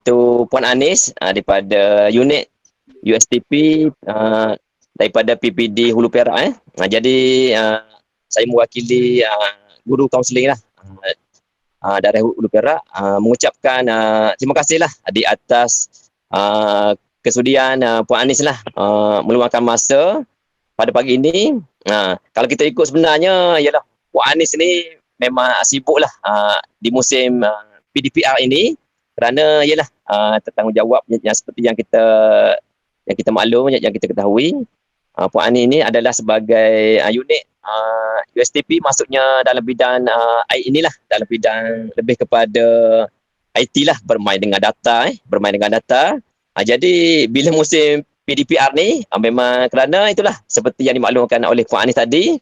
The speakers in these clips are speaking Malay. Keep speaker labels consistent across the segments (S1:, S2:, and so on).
S1: iaitu Puan Anis daripada unit USTP daripada PPD Hulu Perak. Jadi saya mewakili guru kaunseling lah daerah Hulu Perak mengucapkan terima kasih lah di atas kesudian Puan Anis lah meluangkan masa pada pagi ini. Kalau kita ikut sebenarnya ialah Puan Anis ni memang sibuk lah di musim PDPR ini, kerana ialah tanggungjawab yang seperti yang kita maklum, yang kita ketahui. Puan Anis ini adalah sebagai unit USTP, maksudnya dalam bidang inilah, dalam bidang lebih kepada IT lah, bermain dengan data. Jadi bila musim PDPR ni memang kerana itulah seperti yang dimaklumkan oleh Puan Anis tadi,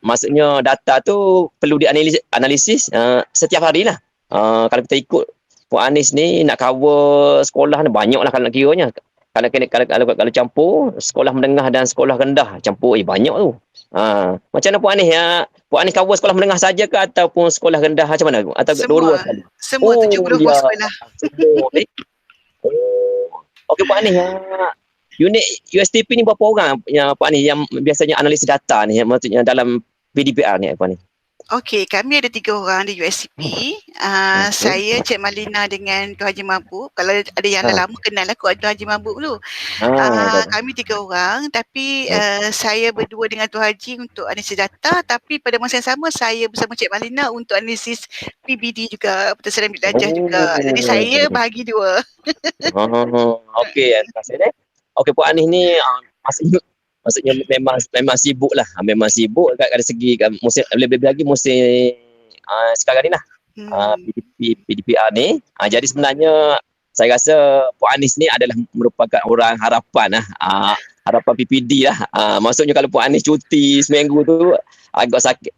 S1: maksudnya data tu perlu dianalisis setiap hari lah. Kalau kita ikut Puan Anis ni nak cover sekolah ni banyak lah kalau nak kiranya. Kalau campur sekolah menengah dan sekolah rendah campur banyak tu. Macam mana Puan Anis Puan Anis cover sekolah menengah saja ke ataupun sekolah rendah macam mana? Atau dua-dua sekali?
S2: Semua 70 buah sekolah.
S1: Semua. Okey Puan Anis, unit USTP ni berapa orang yang Puan Anis yang biasanya analisis data ni, maksudnya dalam PDPR ni Puan Anis?
S2: Okey, kami ada 3 orang di USCP. Saya, Cik Malina dengan Tuan Haji Mabuk. Kalau ada yang dah lama kenal aku, Tuan Haji Mabuk dulu. Kami 3 orang, tapi saya berdua dengan Tuan Haji untuk analisis data, tapi pada masa yang sama saya bersama Cik Malina untuk analisis PBD juga, Persediaan Bilik Darjah juga. Jadi saya bahagi 2.
S1: Okey, terima kasih. Okey, Puan Anis ni maksudnya memang sibuk lah, memang sibuk kat segi musim, lebih lagi musim sekarang ni lah, PDPR ni. Jadi sebenarnya saya rasa Puan Anis ni adalah merupakan orang harapan lah, harapan PPD lah. Maksudnya kalau Puan Anis cuti seminggu tu agak sakit,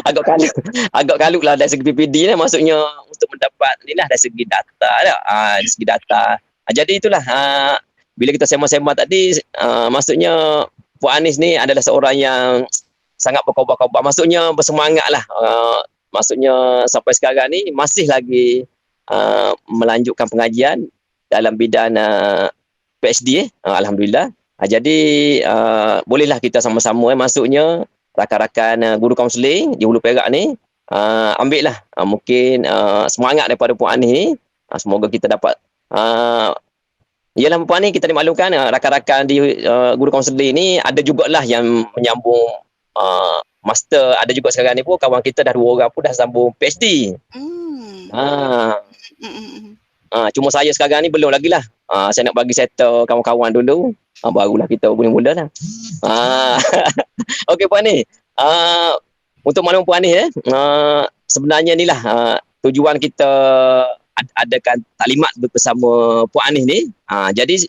S1: agak kalut lah dari segi PPD ni, maksudnya untuk mendapat ni lah dari segi data lah, dari segi data. Jadi itulah bila kita sembang-sembang tadi, maksudnya Puan Anis ni adalah seorang yang sangat berkobar-kobar, maksudnya bersemangat lah. Maksudnya sampai sekarang ni masih lagi melanjutkan pengajian dalam bidang PhD. Alhamdulillah. Jadi bolehlah kita sama-sama, maksudnya rakan-rakan guru kaunseling di Hulu Perak ni ambil lah mungkin semangat daripada Puan Anis ni. Semoga kita dapat ialah Puan ni, kita dimaklumkan rakan-rakan di guru kaunseling ni ada jugalah yang menyambung master, ada juga sekarang ni pun kawan kita dah 2 orang pun dah sambung PhD. Cuma saya sekarang ni belum lagi lah. Saya nak bagi settle kawan-kawan dulu, barulah kita boleh mula lah. Okey Puan Anis, untuk maklum Puan Anis sebenarnya ni lah tujuan kita adakan taklimat bersama Puan Anis ni. Jadi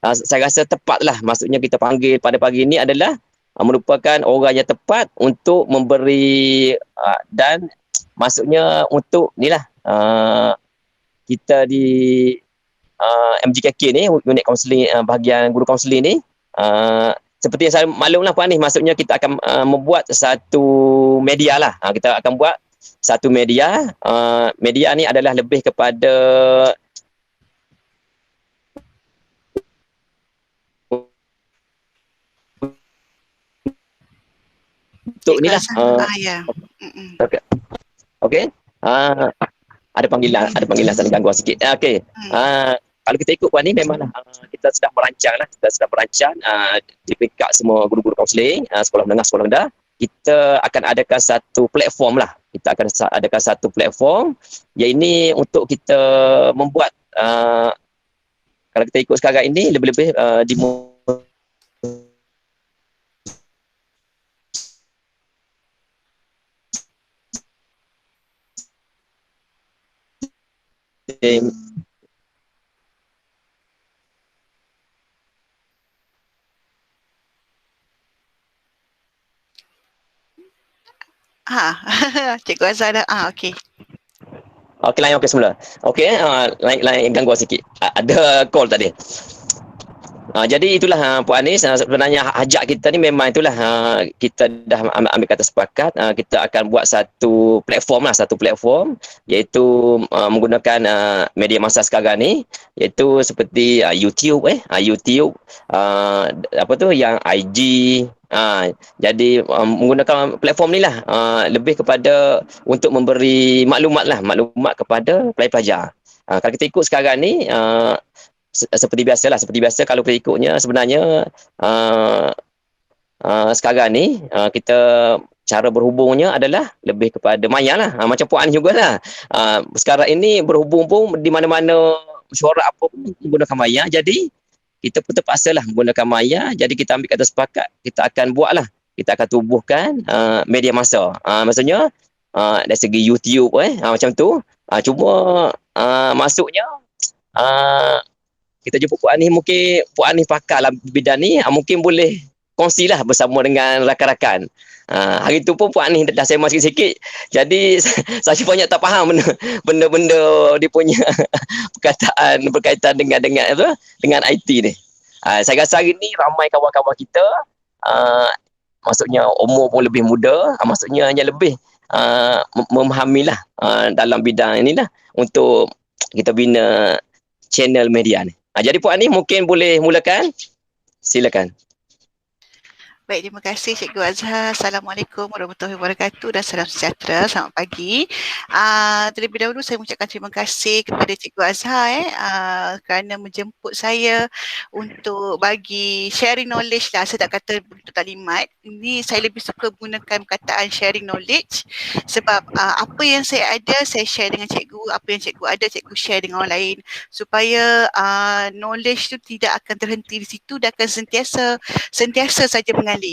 S1: saya rasa tepatlah, maksudnya kita panggil pada pagi ini adalah merupakan orang yang tepat untuk memberi dan maksudnya untuk ni lah kita di MGKK ni, unit kaunseling, bahagian guru kaunseling ni, seperti yang saya maklumlah Puan Anis, maksudnya kita akan membuat satu media lah. Kita akan buat satu media. Media ni adalah lebih kepada untuk ni lah. Okey. Ada panggilan sana, gangguan sikit. Okey. Kalau kita ikut Puan ni, memanglah kita sedang merancang di peringkat semua guru-guru kaunseling, sekolah menengah, sekolah rendah. Kita akan adakan satu platform lah. Kita akan adakan satu platform yang ini untuk kita membuat kalau kita ikut sekarang ini lebih-lebih di
S2: Cikgu Azhar dah. Okey.
S1: Okey, lain okey semula. Okey, lain gangguan sikit. Ada call tadi. Jadi itulah Puan Anis, sebenarnya hajat kita ni memang itulah kita dah ambil kata sepakat, kita akan buat satu platform iaitu menggunakan media masa sekarang ni, iaitu seperti YouTube YouTube, apa tu yang IG, jadi menggunakan platform ni lah lebih kepada untuk memberi maklumat kepada pelajar-pelajar. Kalau kita ikut sekarang ni seperti biasa kalau kita ikutnya sebenarnya sekarang ni kita cara berhubungnya adalah lebih kepada maya lah, macam Puan jugalah. Sekarang ini berhubung pun di mana-mana mesyuarat apa pun menggunakan maya, jadi kita pun terpaksa lah menggunakan maya. Jadi kita ambil kata sepakat, kita akan kita akan tubuhkan media masa, maksudnya dari segi YouTube macam tu. Cuma masuknya kita jumpa Puan Anis, mungkin Puan Anis pakar lah bidang ni, mungkin boleh kongsilah bersama dengan rakan-rakan. Hari tu pun Puan Anis dah sembang sikit-sikit, jadi saya banyak tak faham benda-benda dia punya perkataan berkaitan dengan IT ni. Saya rasa hari ni ramai kawan-kawan kita, maksudnya umur pun lebih muda, maksudnya hanya lebih memahamilah dalam bidang inilah untuk kita bina channel media ni. Jadi Puan Anis mungkin boleh mulakan. Silakan.
S2: Baik, terima kasih Cikgu Azhar. Assalamualaikum warahmatullahi wabarakatuh dan salam sejahtera. Selamat pagi. Terlebih dahulu saya mengucapkan terima kasih kepada Cikgu Azhar kerana menjemput saya untuk bagi sharing knowledge lah. Saya tak kata bentuk taklimat. Ini saya lebih suka menggunakan perkataan sharing knowledge sebab apa yang saya ada saya share dengan cikgu, apa yang cikgu ada cikgu share dengan orang lain supaya knowledge tu tidak akan terhenti di situ dan akan sentiasa saja mengalir.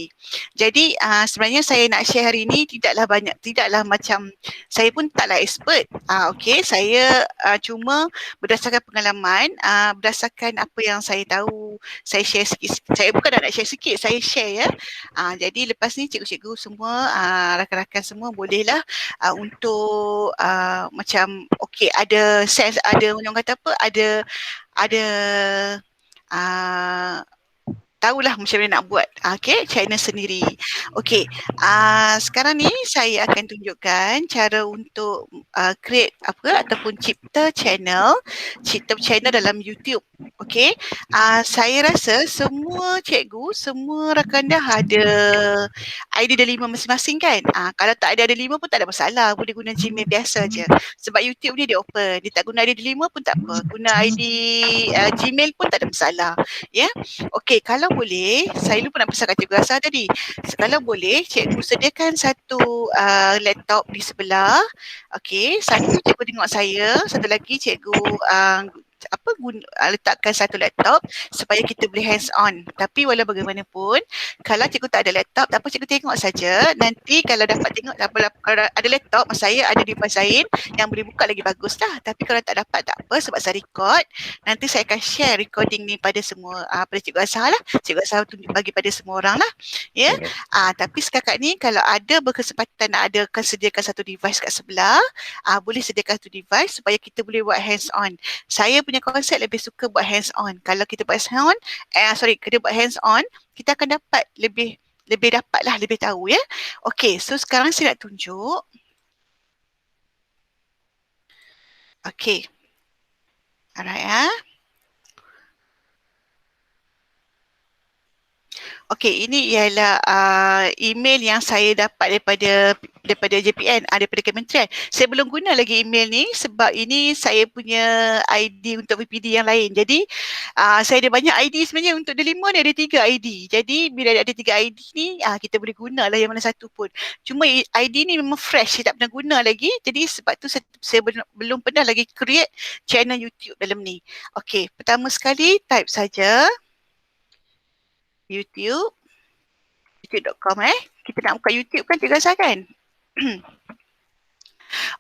S2: Jadi sebenarnya saya nak share hari ini tidaklah macam saya pun taklah expert. Okey, saya cuma berdasarkan pengalaman, berdasarkan apa yang saya tahu, saya share sikit. Saya bukan nak share sikit, saya share ya. Jadi lepas ni cikgu-cikgu semua, rakan-rakan semua bolehlah untuk macam okey ada sense, ada orang kata apa, ada tahulah macam mana nak buat channel sendiri. Okey, sekarang ni saya akan tunjukkan cara untuk create ataupun cipta channel dalam YouTube. Okey, saya rasa semua cikgu, semua rakan dah ada ID delima masing-masing kan. Kalau tak ada delima pun tak ada masalah, boleh guna Gmail biasa je. Sebab YouTube ni dia open, dia tak guna ID delima pun tak apa, guna ID Gmail pun tak ada masalah. Ya. Okey, kalau boleh, saya lupa nak pesan kat Cikgu Azhar tadi. Kalau boleh, cikgu sediakan satu laptop di sebelah. Okey, satu cikgu tengok saya, satu lagi cikgu letakkan satu laptop supaya kita boleh hands on. Tapi walau bagaimanapun, kalau cikgu tak ada laptop, tak apa, cikgu tengok saja. Nanti kalau dapat tengok, kalau ada laptop, saya ada device lain yang boleh buka lagi bagus lah. Tapi kalau tak dapat, tak apa, sebab saya record. Nanti saya akan share recording ni pada semua, pada Cikgu Azhar lah. Cikgu Azhar tunjuk bagi pada semua orang lah. Ya. Tapi setakat ni kalau ada berkesempatan nak sediakan satu device kat sebelah, boleh sediakan satu device supaya kita boleh buat hands on. Saya punya konsep lebih suka buat hands on. Kalau kita buat kita buat hands on, kita akan dapat lebih tahu ya. Okey, so sekarang saya nak tunjuk. Okey. Alright Okey, ini ialah email yang saya dapat daripada JPN, daripada Kementerian. Saya belum guna lagi email ni sebab ini saya punya ID untuk PPD yang lain. Jadi saya ada banyak ID sebenarnya, untuk delima ni ada 3 ID. Jadi bila ada 3 ID ni, kita boleh gunalah yang mana satu pun. Cuma ID ni memang fresh, saya tak pernah guna lagi. Jadi sebab tu saya belum pernah lagi create channel YouTube dalam ni. Okey, pertama sekali type saja YouTube, youtube.com kita nak buka YouTube kan, Cikgu Azhar kan?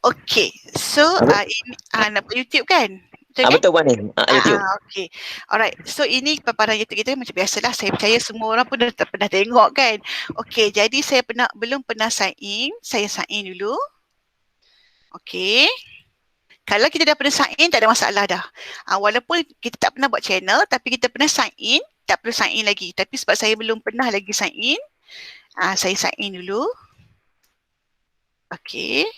S2: Okey, so ini nak buka YouTube kan?
S1: Betul Puan Anis, YouTube.
S2: Okey, alright, so ini paparan YouTube kita macam biasalah, saya percaya semua orang pun dah pernah tengok kan? Okey, jadi saya belum pernah sign in, saya sign in dulu. Okey, Kalau kita dah pernah sign in, tak ada masalah dah. Walaupun kita tak pernah buat channel, tapi kita pernah sign in, tak perlu sign in lagi. Tapi sebab saya belum pernah lagi sign in, saya sign in dulu. Okey.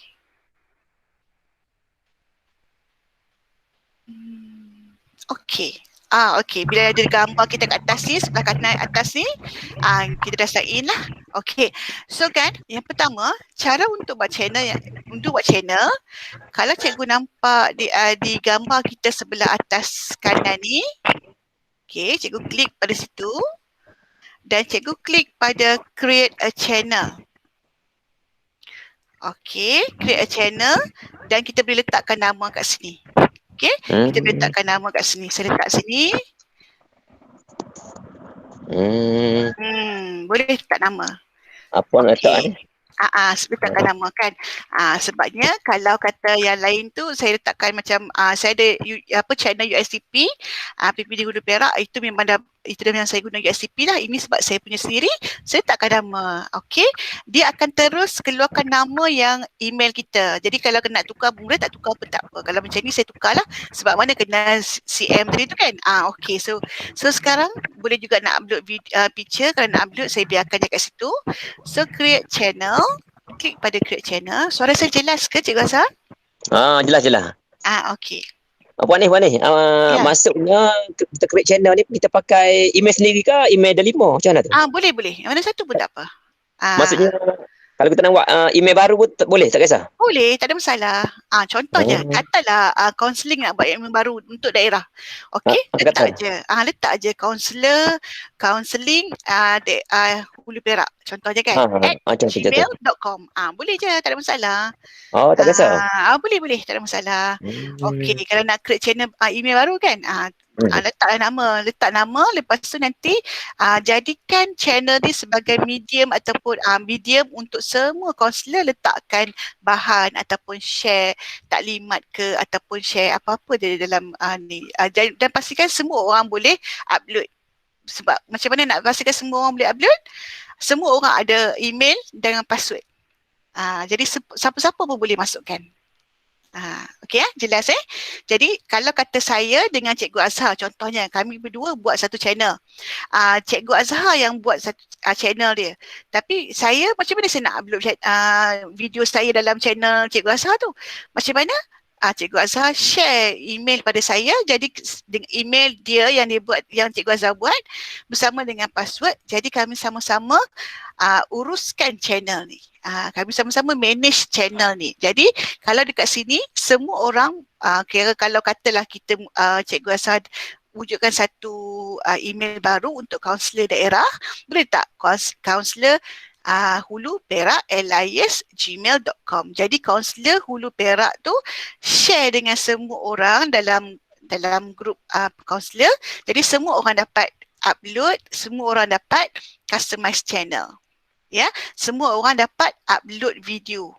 S2: Okey. Okey. Bila ada gambar kita kat atas ni, sebelah kanan atas ni, kita dah sign in lah. Okey. So kan, yang pertama, cara untuk buat channel, kalau cikgu nampak di gambar kita sebelah atas kanan ni, okey, cikgu klik pada situ dan cikgu klik pada create a channel. Okey, create a channel dan kita boleh letakkan nama kat sini. Okey, kita boleh letakkan nama kat sini. Saya letak sini. Boleh letak nama.
S1: Apa nak letak ni?
S2: Letakkan nama kan. Sebabnya kalau kata yang lain tu saya letakkan macam saya ada channel USCP, PPD Hulu Perak, itu memang yang saya guna USCP lah. Ini sebab saya punya sendiri, saya letakkan nama. Okey, dia akan terus keluarkan nama yang email kita. Jadi kalau nak tukar, boleh tak tukar pun tak apa. Kalau macam ni saya tukar lah, sebab mana kena CM tadi tu kan. Okey, so sekarang boleh juga nak upload picture. Kalau nak upload, saya biarkan je kat situ. So create channel, klik pada create channel. Suara saya jelas ke Cikgu Azhar?
S1: Jelas.
S2: Okey.
S1: Puan ni. Maksudnya kita create channel ni kita pakai email sendiri ke email Delima? Macam mana tu?
S2: Boleh. Mana satu pun tak apa.
S1: Maksudnya kalau kita nak buat email baru pun boleh, tak kisah?
S2: Boleh, tak ada masalah. Contohnya, katalah counselling nak buat email baru untuk daerah. Okey, letak je counselling Hulu Perak. Contohnya kan, @gmail.com. Boleh je, tak ada masalah.
S1: Tak kisah?
S2: Boleh, tak ada masalah. Okey, kalau nak create channel email baru kan, letak nama, lepas tu nanti jadikan channel ni sebagai medium ataupun medium untuk semua kaunselor letakkan bahan ataupun share taklimat ke ataupun share apa-apa dia dalam ni. Dan pastikan semua orang boleh upload. Sebab macam mana nak pastikan semua orang boleh upload? Semua orang ada email dengan password. Jadi siapa-siapa pun boleh masukkan. Okey, jelas Jadi kalau kata saya dengan Cikgu Azhar, contohnya kami berdua buat satu channel. Cikgu Azhar yang buat satu channel dia. Tapi saya macam mana saya nak upload video saya dalam channel Cikgu Azhar tu? Macam mana? Cikgu Azhar share email pada saya, jadi email dia yang Cikgu Azhar buat bersama dengan password. Jadi kami sama-sama uruskan channel ni. Kami sama-sama manage channel ni. Jadi kalau dekat sini semua orang kira kalau katalah kita Cikgu Azhar wujudkan satu email baru untuk kaunselor daerah, boleh tak kaunselor Hulu Perak @gmail.com. Jadi kaunselor Hulu Perak tu share dengan semua orang dalam grup kaunselor. Jadi semua orang dapat upload, semua orang dapat customize channel. Ya, semua orang dapat upload video.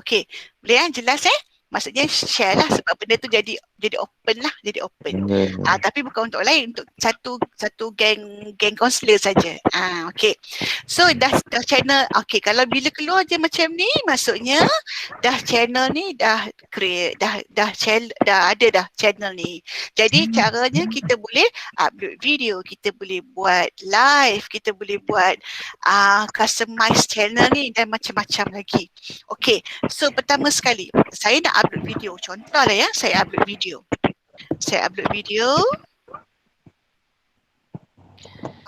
S2: Okey, boleh jelas Maksudnya share lah, sebab benda tu jadi open lah, jadi open. Tapi bukan untuk lain, untuk satu geng kaunselor saja. Okey. So dah channel. Okey, kalau bila keluar je macam ni, maksudnya dah channel ni dah create, dah ada dah channel ni. Jadi caranya kita boleh upload video, kita boleh buat live, kita boleh buat customize channel ni dan macam-macam lagi. Okey, so pertama sekali saya nak upload video. Contohlah saya upload video.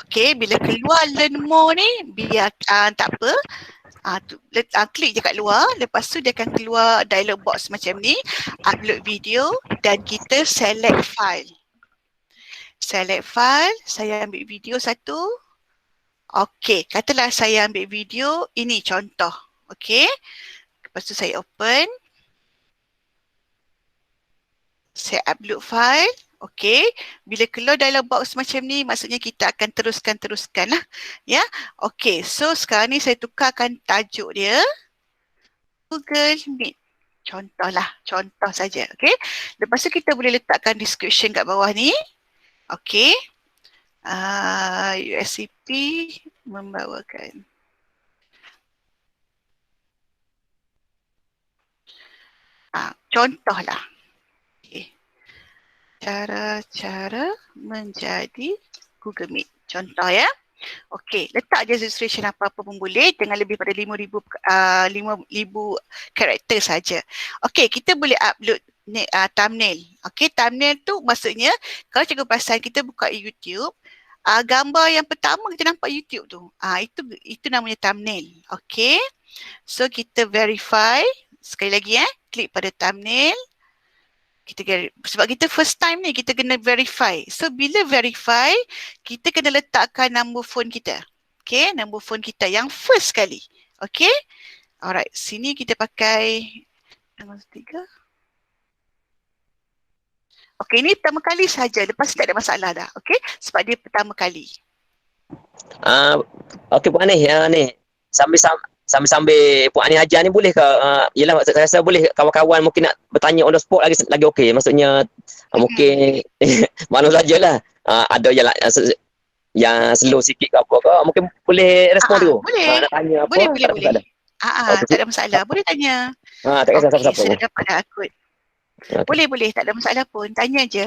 S2: Okey, bila keluar learn more ni, biar tak apa. Klik je kat luar, lepas tu dia akan keluar dialog box macam ni, upload video dan kita select file. Saya ambil video satu. Okey, katalah saya ambil video, ini contoh. Okey, lepas tu saya open. Saya upload file. Okey, bila keluar dialog box macam ni, maksudnya kita akan teruskan lah. Ya, okey. So sekarang ni saya tukarkan tajuk dia Google Meet. Contoh saja. Okey. Lepas tu kita boleh letakkan description kat bawah ni. Okey. USCP membawakan. Contohlah. cara-cara menjadi Google Meet. Contoh ya. Okey, letak je registration apa-apa pun boleh dengan lebih pada 5,000 karakter saja. Okey, kita boleh upload thumbnail. Okey, thumbnail tu maksudnya kalau cikgu perasan kita buka YouTube, gambar yang pertama kita nampak YouTube tu. Itu namanya thumbnail. Okey. So kita verify sekali lagi klik pada thumbnail. Sebab kita first time ni kita kena verify. So bila verify, kita kena letakkan nombor phone kita. Okay, nombor phone kita yang first kali. Okay, alright. Sini kita pakai nombor 3. Okay, ini pertama kali saja. Lepas tak ada masalah dah. Okay, sebab dia pertama kali.
S1: Okay Puan Anis, ni sambil Puan Anis ajar ni boleh ke? Yelah, saya rasa boleh kawan-kawan mungkin nak bertanya on the spot lagi okey. Maksudnya mungkin mana sajalah. Ada yang slow sikit ke apa ke, mungkin boleh respon tu.
S2: Boleh.
S1: Nak tanya apa?
S2: Boleh. Tak ada masalah. Boleh tanya.
S1: Tak kisah siapa-siapa.
S2: Saya dapat dah akut. Boleh. Tak ada masalah pun. Tanya je.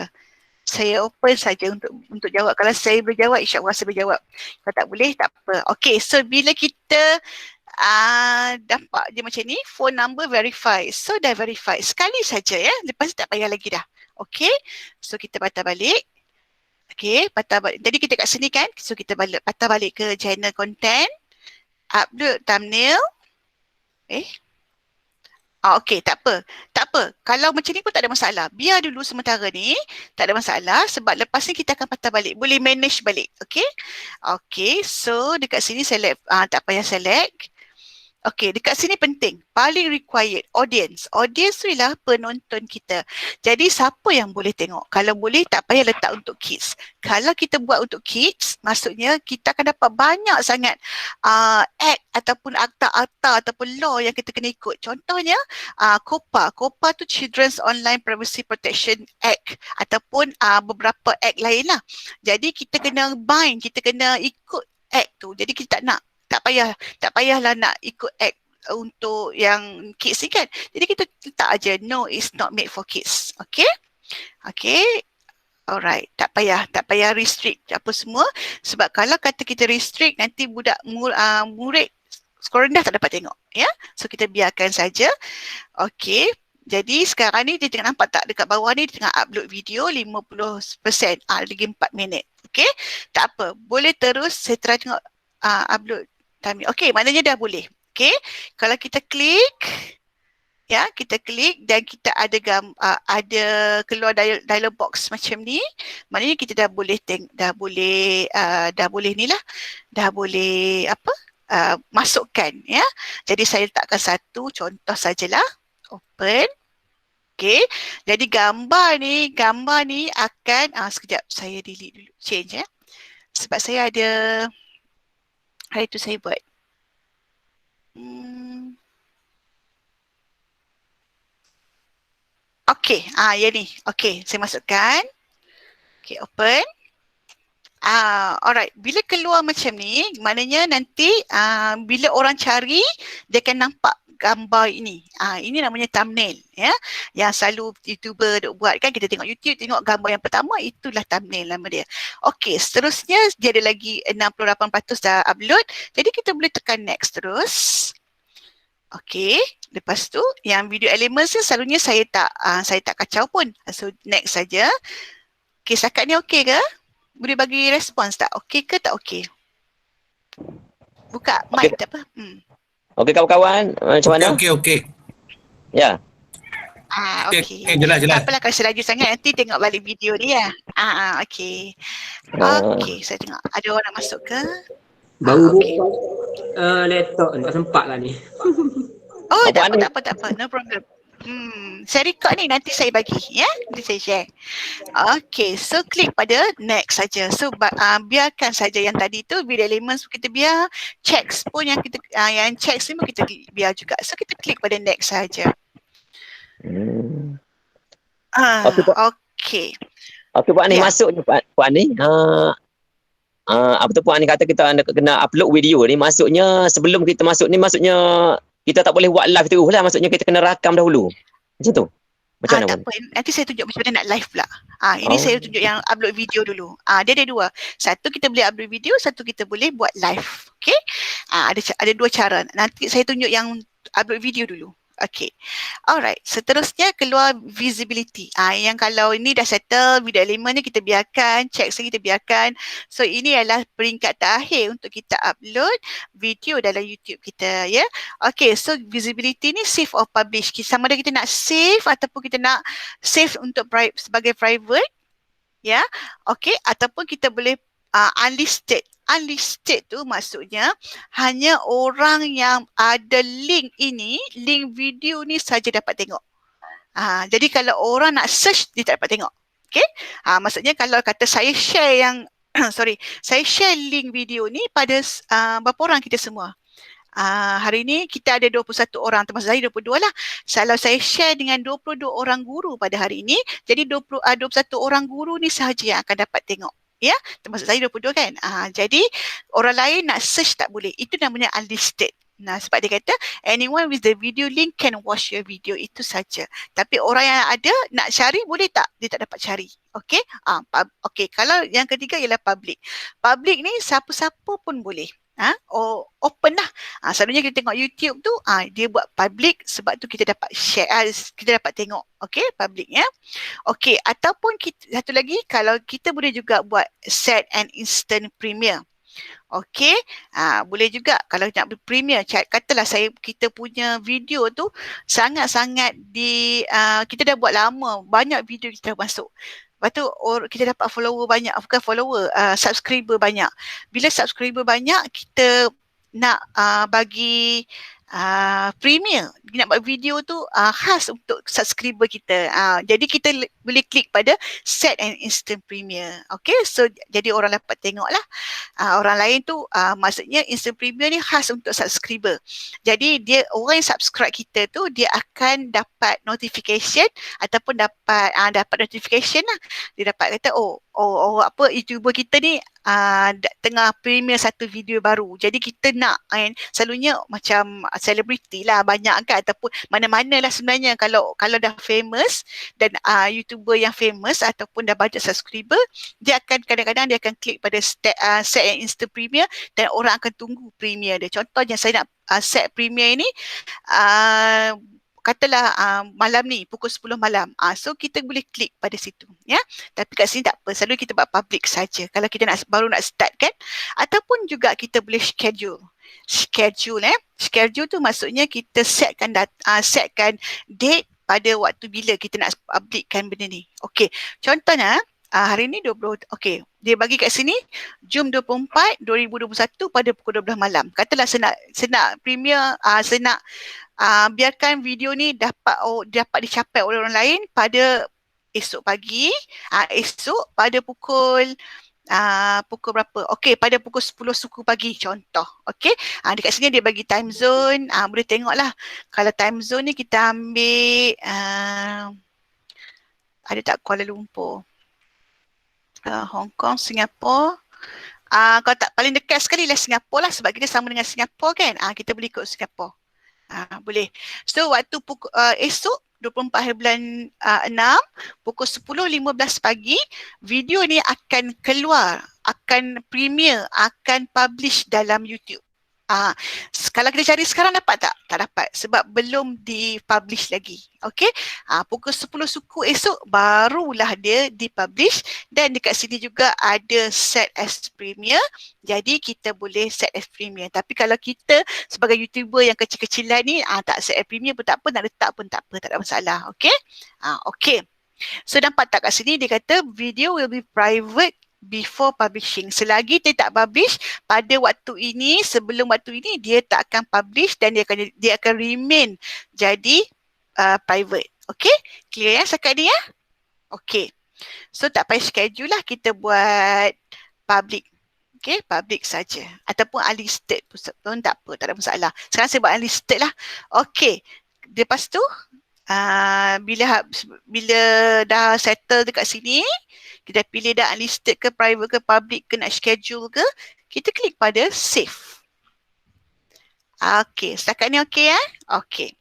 S2: Saya open saja untuk jawab. Kalau saya boleh jawab, insyaAllah saya boleh jawab. Kalau tak boleh, tak apa. Okay, so bila kita dapat je macam ni, phone number verify. So dah verify. Sekali saja ya. Lepas tak payah lagi dah. Okay, so kita patah balik. Okay, patah balik. Jadi kita kat sini kan. So kita patah balik ke channel content. Upload thumbnail. Okey, tak apa. Kalau macam ni pun tak ada masalah. Biar dulu sementara ni, tak ada masalah sebab lepas ni kita akan patah balik. Boleh manage balik. Okey. Okey, so dekat sini select, tak payah select. Okey, dekat sini penting. Paling required, audience. Audience tu ialah penonton kita. Jadi siapa yang boleh tengok? Kalau boleh tak payah letak untuk kids. Kalau kita buat untuk kids, maksudnya kita akan dapat banyak sangat act ataupun akta-akta ataupun law yang kita kena ikut. Contohnya COPPA. COPPA tu Children's Online Privacy Protection Act ataupun beberapa act lain lah. Jadi kita kena bind, kita kena ikut act tu. Jadi kita tak payahlah nak ikut act untuk yang kids ni kan. Jadi kita letak aja no, it's not made for kids. Okay. Alright, tak payah restrict apa semua sebab kalau kata kita restrict nanti budak murid skor rendah tak dapat tengok ya. So kita biarkan saja. Okay. Jadi sekarang ni dia tengah nampak tak dekat bawah ni dia tengah upload video 50%. Lagi 4 minit. Okay. Tak apa. Boleh terus saya try tengok upload time. Okay, maknanya dah boleh. Okay, kalau kita klik, ya, kita klik dan kita ada keluar dialog box macam ni, maknanya kita dah boleh masukkan, ya. Jadi saya letakkan satu contoh sajalah, open. Okay, jadi gambar ni akan, sekejap saya delete dulu, change ya. Sebab saya ada, hari tu saya buat. Okey, yang ni. Okey, saya masukkan. Okey, open. Alright, bila keluar macam ni, maknanya nanti bila orang cari, dia akan nampak gambar ini. Ini namanya thumbnail, ya. Yang selalu YouTuber duk buat kan, kita tengok YouTube, tengok gambar yang pertama, itulah thumbnail nama dia. Okey, seterusnya dia ada lagi 68% dah upload. Jadi kita boleh tekan next terus. Okey, lepas tu yang video elements ni selalunya saya tak kacau pun. So next saja. Okey, setakat ni okey ke? Boleh bagi respons tak? Okey ke tak okey? Buka mic tak apa.
S1: Okey kawan-kawan, macam mana?
S3: Okey.
S1: Ya.
S2: Okey.
S3: Jelas.
S2: Tak apalah kalau selaju sangat nanti tengok balik video ni ya. Okey. Okey, saya tengok. Ada orang nak masuk ke?
S4: Baru buka laptop tak sempat lah ni.
S2: Tak apa. No problem. Saya record ni nanti saya bagi ya. Nanti saya share. Okay, so klik pada next saja. So biarkan saja yang tadi tu video elements kita biar, checks pun yang kita yang checks ni pun kita biar juga. So kita klik pada next saja. Okay.
S1: Okey Puan Anis masuk ni Puan Anis. Apa tu Puan Anis kata kita kena upload video ni, maksudnya sebelum kita masuk ni maksudnya kita tak boleh buat live terus lah, maksudnya kita kena rakam dahulu. Macam tu. Macam mana
S2: Tak
S1: Wan?
S2: apa, nanti saya tunjuk macam mana nak live pula. Ini
S1: Oh.
S2: saya tunjuk yang upload video dulu. Dia ada dua. Satu kita boleh upload video, satu kita boleh buat live. Okay? Ada dua cara. Nanti saya tunjuk yang upload video dulu. Okay. Alright. Seterusnya keluar visibility. Yang kalau ini dah settle, video element ni kita biarkan, check lagi kita biarkan. So ini adalah peringkat terakhir untuk kita upload video dalam YouTube kita, ya. Okay, so visibility ni save or publish. Sama ada kita nak save ataupun kita nak save untuk sebagai private, ya. Okay, ataupun kita boleh unlisted. Unlisted tu maksudnya hanya orang yang ada link ini, link video ni saja dapat tengok. Jadi kalau orang nak search, dia tak dapat tengok. Okay, maksudnya kalau kata saya share yang saya share link video ni pada berapa orang kita semua. Hari ni kita ada 21 orang, termasuk saya 22 lah. Kalau saya share dengan 22 orang guru pada hari ini, jadi 21 orang guru ni sahaja yang akan dapat tengok. Ya, termasuk saya 22 kan. Jadi orang lain nak search tak boleh. Itu namanya unlisted. Sebab dia kata anyone with the video link can watch your video, itu saja. Tapi orang yang ada nak cari boleh tak? Dia tak dapat cari. Okey? Okey, kalau yang ketiga ialah public. Public ni siapa-siapa pun boleh. Open lah. Selalunya kita tengok YouTube tu, dia buat public sebab tu kita dapat share, kita dapat tengok. Okay, public ya. Okay, ataupun satu lagi, kalau kita boleh juga buat set and instant premiere. Okay, boleh juga kalau nak premiere, katalah kita punya video tu sangat-sangat kita dah buat lama, banyak video kita dah masuk. Lepas tu kita dapat follower banyak, bukan follower, subscriber banyak. Bila subscriber banyak, kita nak bagi premiere, nak buat video tu khas untuk subscriber kita. Jadi kita boleh klik pada set and instant premiere. Okay, so jadi orang dapat tengok lah. Orang lain tu maksudnya instant premiere ni khas untuk subscriber. Jadi orang yang subscribe kita tu dia akan dapat notification ataupun dapat notification lah. Dia dapat kata YouTuber kita ni tengah premiere satu video baru. Jadi kita nak selalunya macam selebriti lah banyak kan, ataupun mana-mana lah sebenarnya kalau dah famous dan YouTuber yang famous ataupun dah banyak subscriber, dia akan kadang-kadang dia akan klik pada set and instant premiere dan orang akan tunggu premiere dia. Contohnya saya nak set premiere ni katalah malam ni pukul 10 malam. So kita boleh klik pada situ, ya. Tapi kat sini tak apa, selalu kita buat public saja kalau kita baru nak start kan. Ataupun juga kita boleh schedule. Schedule tu maksudnya kita setkan date pada waktu bila kita nak publikkan benda ni. Okey, contohnya hari ni 20, okey, dia bagi kat sini Jun 24 2021 pada pukul 12 malam. Katalah saya nak premiere, saya nak biarkan video ni dapat dicapai oleh orang lain pada esok pagi, esok pada pukul berapa? Okey, pada pukul 10 suku pagi contoh. Okey, dekat sini dia bagi time zone, boleh tengoklah. Kalau time zone ni kita ambil ada tak Kuala Lumpur, Hong Kong, Singapura. Kalau tak paling dekat sekali lah Singapura lah, sebab kita sama dengan Singapura kan. Kita boleh ikut Singapura. Boleh. So waktu esok 24 bulan 6 pukul 10.15 pagi video ni akan keluar, akan premiere, akan publish dalam YouTube. Kalau kita cari sekarang dapat tak? Tak dapat sebab belum dipublish lagi. Okey. Pukul 10 suku esok barulah dia dipublish dan dekat sini juga ada set as premiere. Jadi kita boleh set as premiere. Tapi kalau kita sebagai YouTuber yang kecil-kecilan ni tak set as premiere pun tak apa, nak letak pun tak apa, tak ada masalah. Okey. Okey. So nampak tak kat sini dia kata video will be private before publishing. Selagi dia tak publish pada waktu ini, sebelum waktu ini dia tak akan publish dan dia akan remain jadi private. Okay, clear ya setakat ni ya? Okay, so tak payah schedule lah, kita buat public. Okay, public saja ataupun unlisted pun tak apa, tak ada masalah. Sekarang saya buat unlisted lah. Okay, lepas tu bila dah settle dekat sini, kita pilih dah unlisted ke private ke public ke nak schedule ke, kita klik pada save. Okay, setakat ni okay ya? Okay.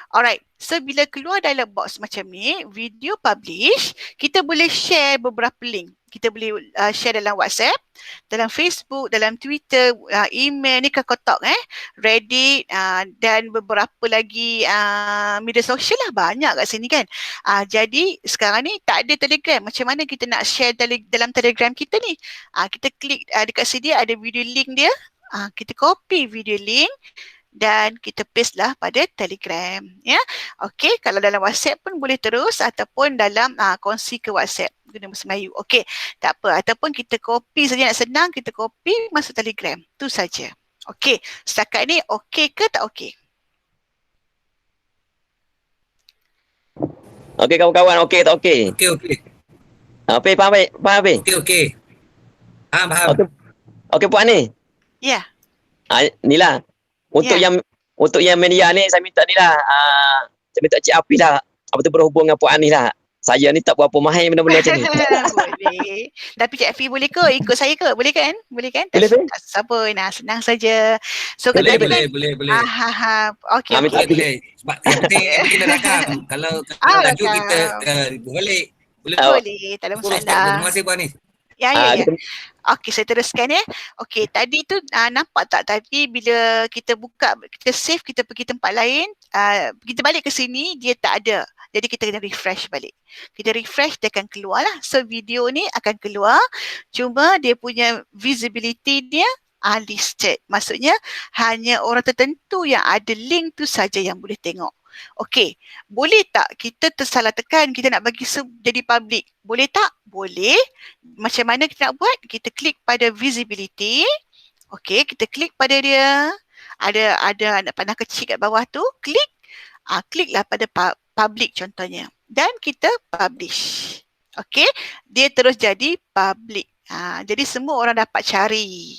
S2: Alright, So bila keluar dialog box macam ni, video publish, kita boleh share beberapa link. Kita boleh share dalam WhatsApp, dalam Facebook, dalam Twitter, email ni kotak Reddit dan beberapa lagi media sosial lah, banyak kat sini kan. Jadi sekarang ni tak ada Telegram. Macam mana kita nak share dalam Telegram kita ni? Kita klik dekat sini ada video link dia. Kita copy video link dan kita paste lah pada Telegram, ya. Okey, kalau dalam WhatsApp pun boleh terus ataupun dalam kongsi ke WhatsApp guna bahasa Melayu. Okey, tak apa, ataupun kita copy saja, nak senang kita copy masuk Telegram. Tu saja. Okey, setakat ni okey ke tak okey?
S1: Okey kawan-kawan, okey tak okey?
S3: Okey.
S1: Apa faham baik? Faham baik?
S3: Okey. Faham.
S1: Okey Puan ni.
S2: Ya.
S1: Inilah. Untuk yang media ni saya minta ni lah. Saya minta Cik Afi lah. Apa tu berhubung dengan Puan ni lah. Saya ni tak berapa mahir benda-benda macam ni.
S2: Boleh. Tapi Cik Afi boleh ke? Ikut saya ke? Boleh kan? Boleh kan?
S1: Boleh.
S2: Tak susah. Nah, senang saja. So
S3: Boleh.
S2: Okey.
S3: Boleh. Sebab yang penting nak rakam. Kalau laju kita balik.
S2: Boleh. Tak ada masalah.
S3: Terima kasih Puan ni.
S2: Ya. Okey, saya teruskan ya. Okey, tadi tu nampak tak tadi bila kita buka, kita save, kita pergi tempat lain, kita balik ke sini, dia tak ada. Jadi kita kena refresh balik. Kita refresh, dia akan keluar lah. So video ni akan keluar, cuma dia punya visibility dia unlisted. Maksudnya hanya orang tertentu yang ada link tu saja yang boleh tengok. Okey, boleh tak kita tersalah tekan, kita nak bagi jadi public? Boleh tak? Boleh. Macam mana kita nak buat? Kita klik pada visibility. Okey, kita klik pada dia. Ada panah kecil kat bawah tu, klik. Kliklah pada public contohnya. Dan kita publish. Okey, dia terus jadi public. Jadi semua orang dapat cari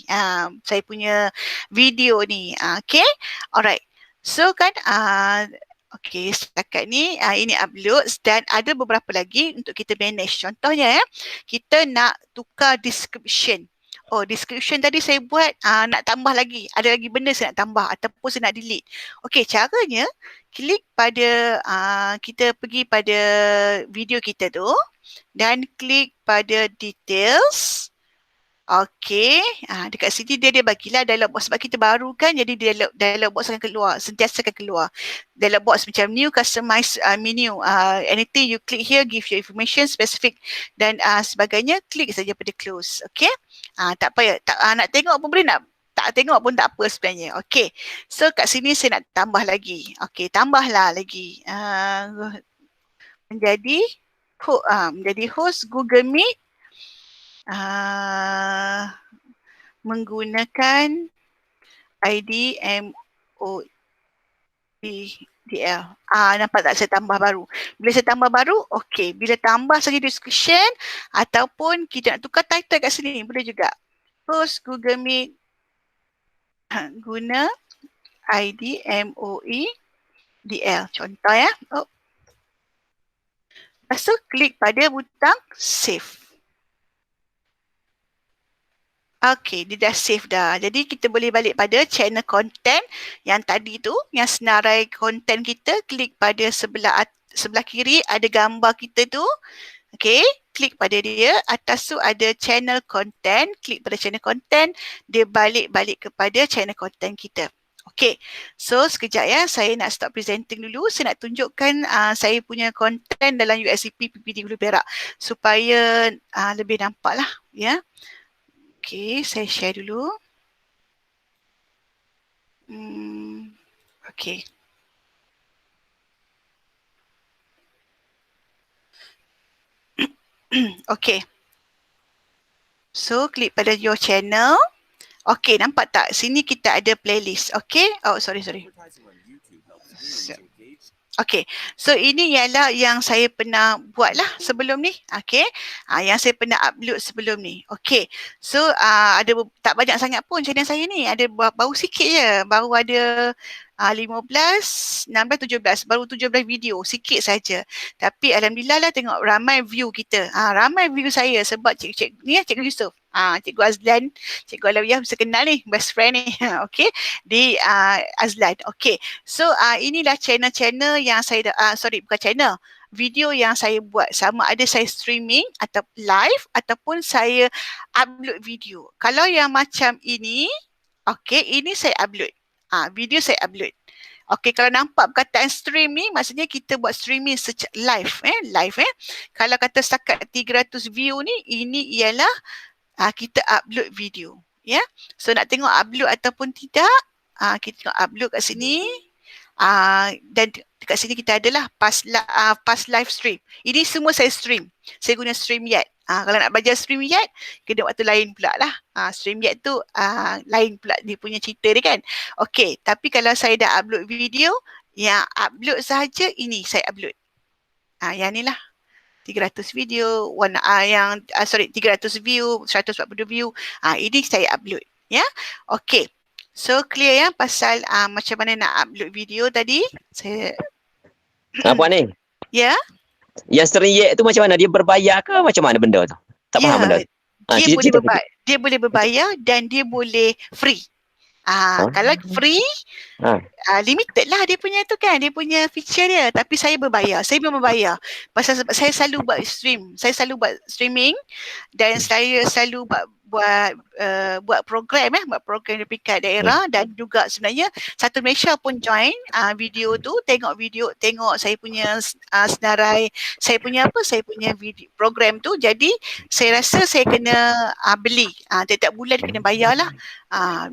S2: saya punya video ni. Okey, alright. So kan okey, setakat ni ini uploads dan ada beberapa lagi untuk kita manage. Contohnya kita nak tukar description. Description tadi saya buat nak tambah lagi. Ada lagi benda saya nak tambah ataupun saya nak delete. Okey, caranya klik pada kita pergi pada video kita tu dan klik pada details. Okey, dekat sini dia bagilah dialog box sebab kita baru kan, jadi dialog box akan keluar, sentiasa akan keluar. Dialog box macam new customize menu, anything you click here give you information specific dan sebagainya, klik saja pada close. Okey, tak payah, nak tengok pun boleh, tak tengok pun tak apa sebenarnya. Okey, so kat sini saya nak tambah lagi. Okey, tambahlah lagi. Menjadi host Google Meet. Menggunakan ID MOEDL. Nampak tak saya tambah baru? Bila saya tambah baru, okey. Bila tambah saja description ataupun kita nak tukar title kat sini, boleh juga. Post Google Meet guna ID MOEDL. Contoh ya. Lepas tu klik pada butang save. Okey, dia dah save dah. Jadi kita boleh balik pada channel content yang tadi tu, yang senarai content kita, klik pada sebelah kiri ada gambar kita tu. Okey, klik pada dia, atas tu ada channel content, klik pada channel content, dia balik kepada channel content kita. Okey, so sekejap ya, saya nak stop presenting dulu. Saya nak tunjukkan saya punya content dalam USCP PPD Hulu Perak supaya lebih nampak lah ya. Okey, saya share dulu. Okey. Okey. So, klik pada your channel. Okey, nampak tak? Sini kita ada playlist. Okey. Sorry. Okey, so ini ialah yang saya pernah buat lah sebelum ni. Okey, yang saya pernah upload sebelum ni. Okey, so ada tak banyak sangat pun channel saya ni. Ada baru sikit je, baru ada 15, 16, 17. Baru 17 video, sikit saja. Tapi Alhamdulillah lah tengok ramai view kita. Ramai view saya sebab Cikgu Yusof. Cikgu Azlan, Cikgu Alawiyah bisa kenal ni, best friend ni. Okey, di Azlan. Okey. So inilah channel-channel yang saya bukan channel, video yang saya buat, sama ada saya streaming atau live ataupun saya upload video. Kalau yang macam ini, okey, ini saya upload. Video saya upload. Okey, kalau nampak perkataan stream ni, maksudnya kita buat streaming live. Kalau kata setakat 300 view ni, ini ialah kita upload video. Ya, so nak tengok upload ataupun tidak, kita tengok upload kat sini. Dan dekat sini kita adalah past live stream. Ini semua saya stream. Saya guna StreamYard. Kalau nak belajar StreamYard, kena waktu lain pula lah. StreamYard tu lain pula dia punya cerita dia kan. Okey, tapi kalau saya dah upload video, yang upload sahaja ini saya upload. Yang ni lah. 300 video, 300 view, 140 view. Ini saya upload. Ya, okey. So clear ya pasal macam mana nak upload video tadi. Saya
S1: Puan ni?
S2: Ya.
S1: Yang StreamYard tu macam mana? Dia berbayar ke macam mana benda tu? Tak faham benda tu.
S2: Dia boleh berbayar dan dia boleh free. Kalau free, limited lah dia punya tu kan, dia punya feature dia. Tapi saya berbayar, saya memang berbayar. Pasal saya selalu buat streaming dan saya selalu buat program buat program di peringkat daerah dan juga sebenarnya satu Malaysia pun join video tu, tengok saya punya senarai, saya punya video program tu. Jadi saya rasa saya kena beli tiap-tiap bulan kena bayar lah.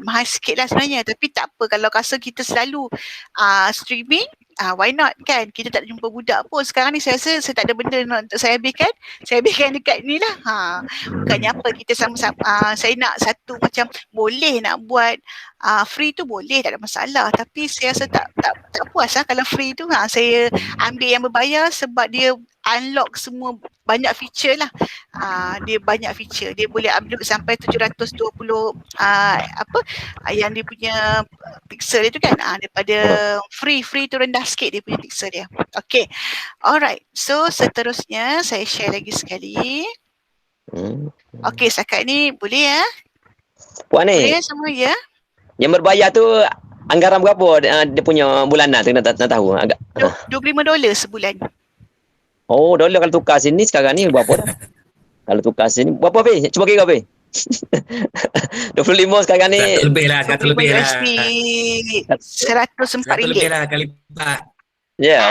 S2: Mahal sikit lah sebenarnya, tapi tak apa kalau rasa kita selalu streaming, why not kan, kita tak jumpa budak pun. Sekarang ni saya rasa saya tak ada benda untuk saya habiskan dekat ni lah. Bukannya apa, kita sama-sama saya nak satu macam boleh nak buat free tu boleh, tak ada masalah, tapi saya rasa tak puas lah kalau free tu. Saya ambil yang berbayar sebab dia unlock semua banyak feature lah. Dia banyak feature, dia boleh upload sampai 720 yang dia punya pixel dia tu kan, daripada free tu rendah sikit dia punya pixel dia. Okay, alright, so seterusnya saya share lagi sekali. Okay, setakat ni boleh ya?
S1: Puan ni?
S2: Boleh semua ya?
S1: Yang berbayar tu anggaran berapa dia punya bulanan tu nak tahu agak.
S2: $25 sebulan.
S1: Oh, dolar kalau tukar sini sekarang ni berapa dah? Kalau tukar sini berapa Pi? Cuba kira Pi. 25 sekarang ni.
S3: 100 lebih lah, 100 lebih lah.
S2: RM104.
S3: 100 lebih lah kali 4.
S1: Ya,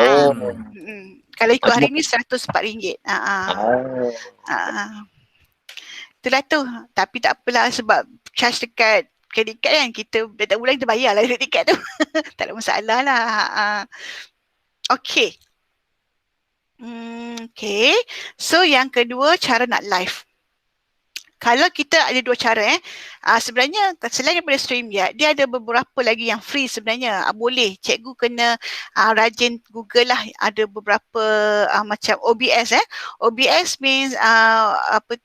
S2: Kalau ikut hari ni RM104. Itulah tu. Tapi tak apalah sebab charge dekat kredit card kan, kita setiap bulan kita bayar lah kredit card tu. Tak ada masalah lah. Okay. Okay. So yang kedua, cara nak live. Kalau kita ada dua cara sebenarnya selain daripada StreamYard, dia ada beberapa lagi yang free sebenarnya. Boleh, cikgu kena rajin Google lah, ada beberapa macam OBS OBS means apa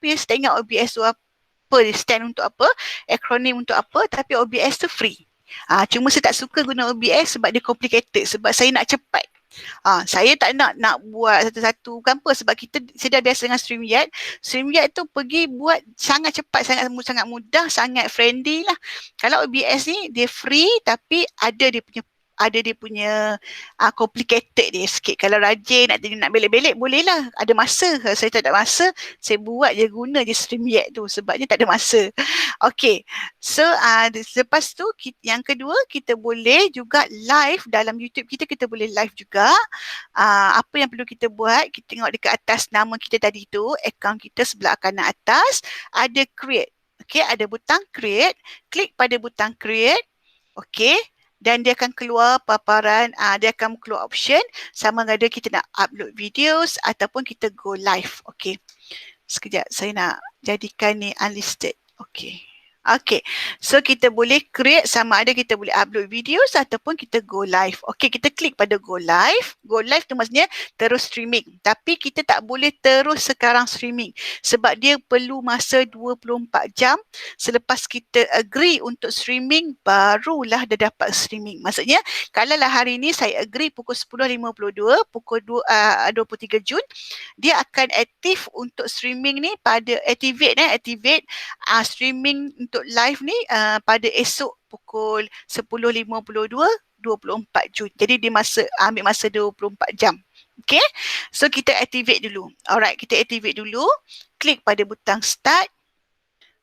S2: ya, saya tak ingat OBS tu apa, stand untuk apa, akronim untuk apa, tapi OBS tu free. Cuma saya tak suka guna OBS sebab dia complicated, sebab saya nak cepat. Saya tak nak buat satu-satu kan apa, sebab saya dah biasa dengan StreamYard. StreamYard tu pergi buat sangat cepat, sangat mudah, sangat friendly lah. Kalau OBS ni dia free tapi ada dia punya complicated dia sikit. Kalau rajin nak belik-belik boleh lah, ada masa. Saya tak ada masa, saya buat je, guna je StreamYard tu sebabnya tak ada masa. Okay, so lepas tu yang kedua, kita boleh juga live dalam YouTube kita boleh live juga. Apa yang perlu kita buat, kita tengok dekat atas nama kita tadi tu, akaun kita sebelah kanan atas ada create. Okay, ada butang create, klik pada butang create. Okay, dan dia akan keluar paparan, dia akan keluar option sama ada kita nak upload videos ataupun kita go live. Okay, sekejap saya nak jadikan ni unlisted. Okay, Okay, so kita boleh create sama ada kita boleh upload videos ataupun kita go live. Okay, kita klik pada go live. Go live tu maksudnya terus streaming. Tapi kita tak boleh terus sekarang streaming sebab dia perlu masa 24 jam selepas kita agree untuk streaming barulah dia dapat streaming. Maksudnya kalau lah hari ni saya agree pukul 10.52, pukul 23 Jun, dia akan aktif untuk streaming ni pada activate streaming untuk live ni pada esok pukul 10.52 24 Jun. Jadi dia ambil masa 24 jam. Okay, so kita activate dulu. Alright, kita activate dulu. Klik pada butang start.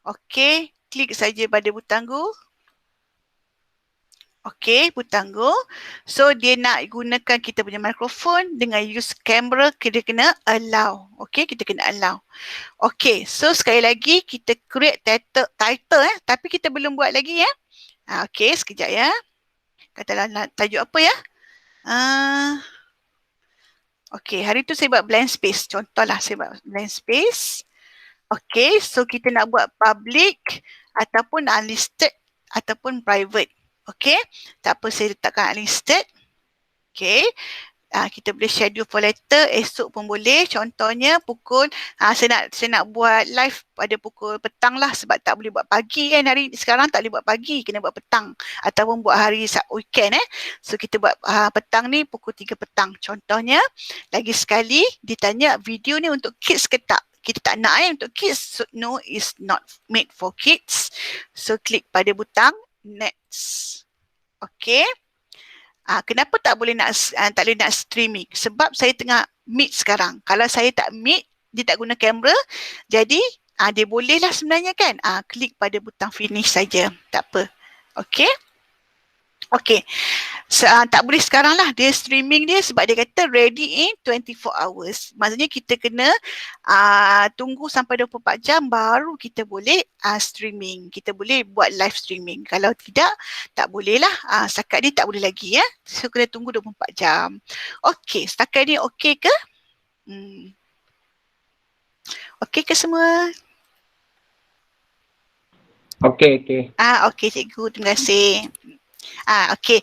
S2: Okay, klik saja pada butang go. Okay, butang go. So dia nak gunakan kita punya mikrofon dengan use camera, kita kena allow. Okay, kita kena allow. Okay, so sekali lagi kita create title tapi kita belum buat lagi ya. Okay, sekejap ya. Katalah nak tajuk apa ya? Okay, hari tu saya buat blank space. Contohlah saya buat blank space. Okay, so kita nak buat public ataupun unlisted ataupun private. Okay, tak apa saya letakkan unlisted. Okay, kita boleh schedule for later, esok pun boleh. Contohnya pukul, saya nak buat live pada pukul petang lah sebab tak boleh buat pagi kan hari sekarang, tak boleh buat pagi, kena buat petang ataupun buat hari weekend So kita buat petang ni pukul 3 petang. Contohnya, lagi sekali ditanya video ni untuk kids ke tak? Kita tak nak untuk kids, so no, is not made for kids. So klik pada butang next. Okay. Kenapa tak boleh nak streaming? Sebab saya tengah meet sekarang. Kalau saya tak meet, dia tak guna kamera, jadi dia boleh lah sebenarnya kan. Klik pada butang finish saja. Tak apa. Okay. Okay. Tak boleh sekarang lah dia streaming dia sebab dia kata ready in 24 hours. Maksudnya kita kena tunggu sampai 24 jam baru kita boleh streaming. Kita boleh buat live streaming. Kalau tidak, tak boleh lah. Setakat ni tak boleh lagi ya. So kena tunggu 24 jam. Okay, setakat ni okay ke? Okay ke semua?
S4: Okay, okay.
S2: Okay cikgu, terima kasih. Okey.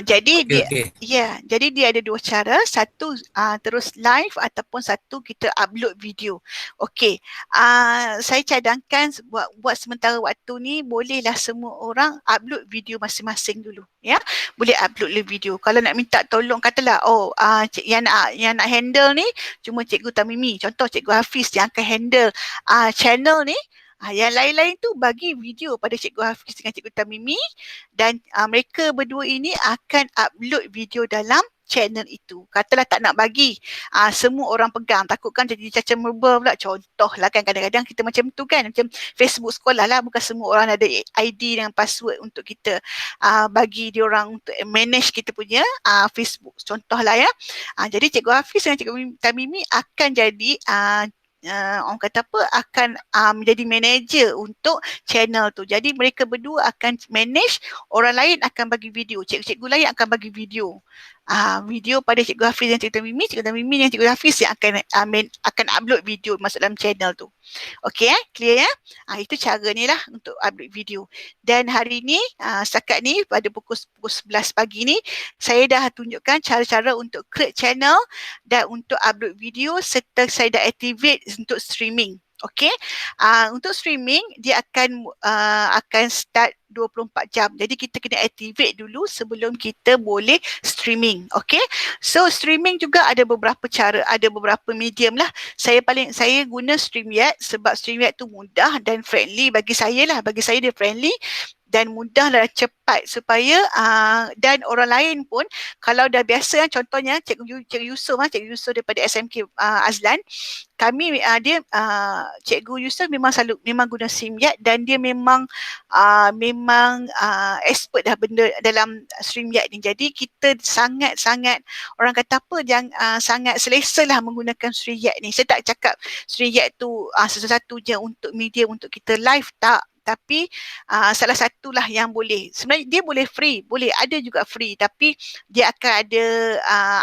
S2: Jadi jadi dia ada dua cara. Satu terus live ataupun satu kita upload video. Okey. Saya cadangkan buat sementara waktu ni bolehlah semua orang upload video masing-masing dulu ya. Boleh upload video. Kalau nak minta tolong katalah yang nak handle ni cuma Cikgu Tamimi. Contoh Cikgu Hafiz yang akan handle channel ni. Yang lain-lain tu bagi video pada Cikgu Hafiz dengan Cikgu Tamimi dan mereka berdua ini akan upload video dalam channel itu. Katalah tak nak bagi semua orang pegang, takutkan jadi caca merbel pula. Contohlah kan kadang-kadang kita macam tu kan, macam Facebook sekolah lah, bukan semua orang ada ID dengan password untuk kita bagi dia orang untuk manage kita punya Facebook. Contohlah ya. Jadi Cikgu Hafiz dan Cikgu Tamimi akan jadi orang kata apa, akan menjadi manager untuk channel tu. Jadi mereka berdua akan manage, orang lain akan bagi video, cikgu-cikgu lain akan bagi video. Video pada Cikgu Hafiz dan Cikgu Tamimi dan Cikgu Hafiz yang akan upload video masuk dalam channel tu. Okey clear ya? Itu cara ni lah untuk upload video. Dan hari ni, setakat ni pada pukul 11 pagi ni, saya dah tunjukkan cara-cara untuk create channel dan untuk upload video serta saya dah activate untuk streaming. Okey. Untuk streaming dia akan start 24 jam. Jadi kita kena activate dulu sebelum kita boleh streaming. Okey. So streaming juga ada beberapa cara, ada beberapa medium lah. Saya guna StreamYard sebab StreamYard tu mudah dan friendly bagi saya lah. Bagi saya dia friendly dan mudah dan cepat supaya dan orang lain pun kalau dah biasa, contohnya Cikgu Yusof daripada SMK Azlan, kami Cikgu Yusof memang guna StreamYard dan dia memang expert dah benda dalam StreamYard ni. Jadi kita sangat-sangat orang kata apa, sangat selesa lah menggunakan StreamYard ni. Saya tak cakap StreamYard tu sesuatu je untuk media untuk kita live, tak. Tapi salah satulah yang boleh. Sebenarnya dia boleh free, boleh ada juga free, tapi dia akan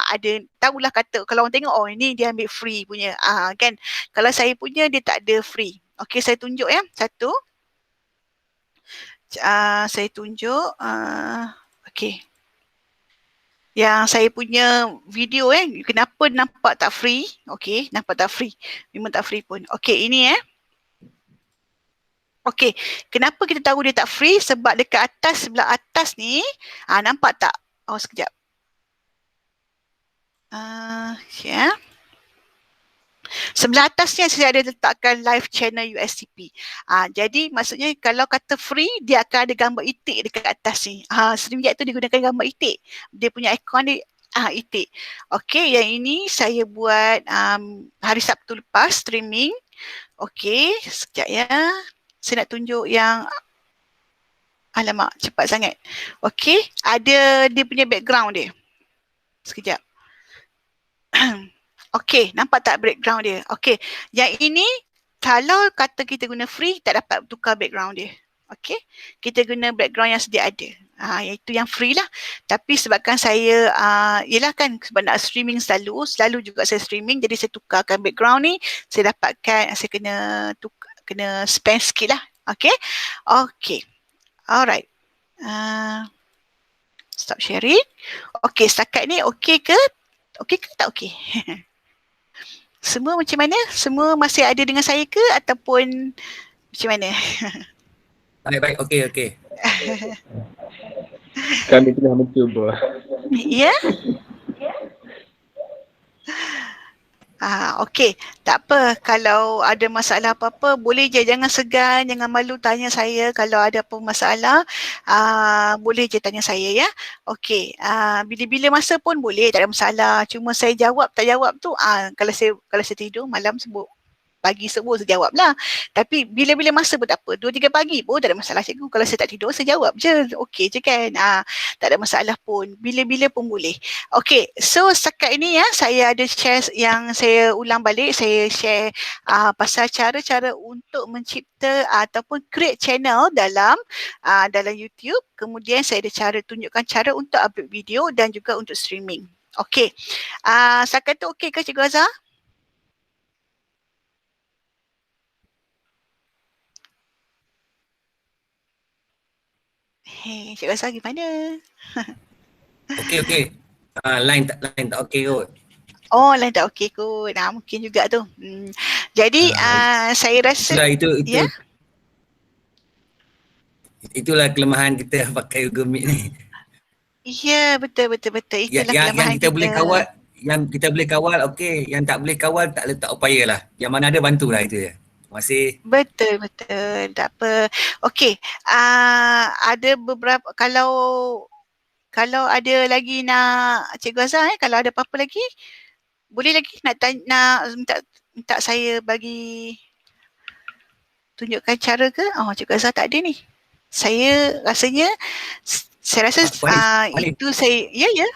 S2: ada tahulah kata kalau orang tengok ini dia ambil free punya kan. Kalau saya punya dia tak ada free. Okey, saya tunjuk ya. Satu. Saya tunjuk. Okey. Yang saya punya video kenapa nampak tak free? Okey, nampak tak free. Memang tak free pun. Okey, ini Okey, kenapa kita tahu dia tak free? Sebab dekat atas, sebelah atas ni, nampak tak? Oh, sekejap. Okay, Sebelah atasnya saya ada letakkan live channel USCP. Jadi maksudnya kalau kata free, dia akan ada gambar itik dekat atas ni. StreamYard tu digunakan gambar itik. Dia punya ikon dia itik. Okey, yang ini saya buat hari Sabtu lepas streaming. Okey, sekejap ya. Saya nak tunjuk yang alamak, cepat sangat. Okey, ada dia punya background dia. Sekejap. Okey, nampak tak background dia? Okey, yang ini kalau kata kita guna free, tak dapat tukar background dia. Okey, kita guna background yang sedia ada. Iaitu yang free lah. Tapi sebabkan saya, yelah kan sebab nak streaming selalu juga saya streaming, jadi saya tukarkan background ni, saya dapatkan, saya kena spend sikit lah. Okey, okey, alright. Stop sharing. Okey, setakat ni okey ke? Okey ke tak okey? Semua macam mana? Semua masih ada dengan saya ke ataupun macam mana?
S3: Baik, okey.
S4: Kami tengah mencuba.
S2: Ya? Okey, tak apa. Kalau ada masalah apa-apa, boleh je. Jangan segan, jangan malu tanya saya. Kalau ada apa masalah, boleh je tanya saya ya. Okey, bila-bila masa pun boleh, tak ada masalah. Cuma saya jawab, tak jawab tu, kalau saya tidur malam sebut. Pagi semua saya jawab lah. Tapi bila-bila masa pun tak apa. 2-3 pagi pun tak ada masalah cikgu. Kalau saya tak tidur, saya jawab je. Okey je kan. Tak ada masalah pun. Bila-bila pun boleh. Okey. So setakat ini saya ada share yang saya ulang balik. Saya share pasal cara-cara untuk mencipta ataupun create channel dalam YouTube. Kemudian saya ada tunjukkan cara untuk upload video dan juga untuk streaming. Okey. Setakat tu okey ke Cikgu Azhar? Cikgu Azhar gimana?
S3: Okey. Line tak okey kot.
S2: Oh, line tak okey kot. Mungkin juga tu. Jadi saya rasa
S3: Itulah itulah kelemahan kita pakai Google Meet ni.
S2: Ya, betul. Itulah kelemahan
S3: yang kita boleh kawal, yang kita boleh kawal okey, yang tak boleh kawal tak letak upaya lah. Yang mana ada bantulah itu je. Terima kasih.
S2: Betul. Tak apa. Okey. Ada beberapa, kalau ada lagi nak Cikgu Azhar kalau ada apa-apa lagi, boleh lagi nak minta saya bagi tunjukkan cara ke? Cikgu Azhar tak ada ni. Saya rasa itu saya ya.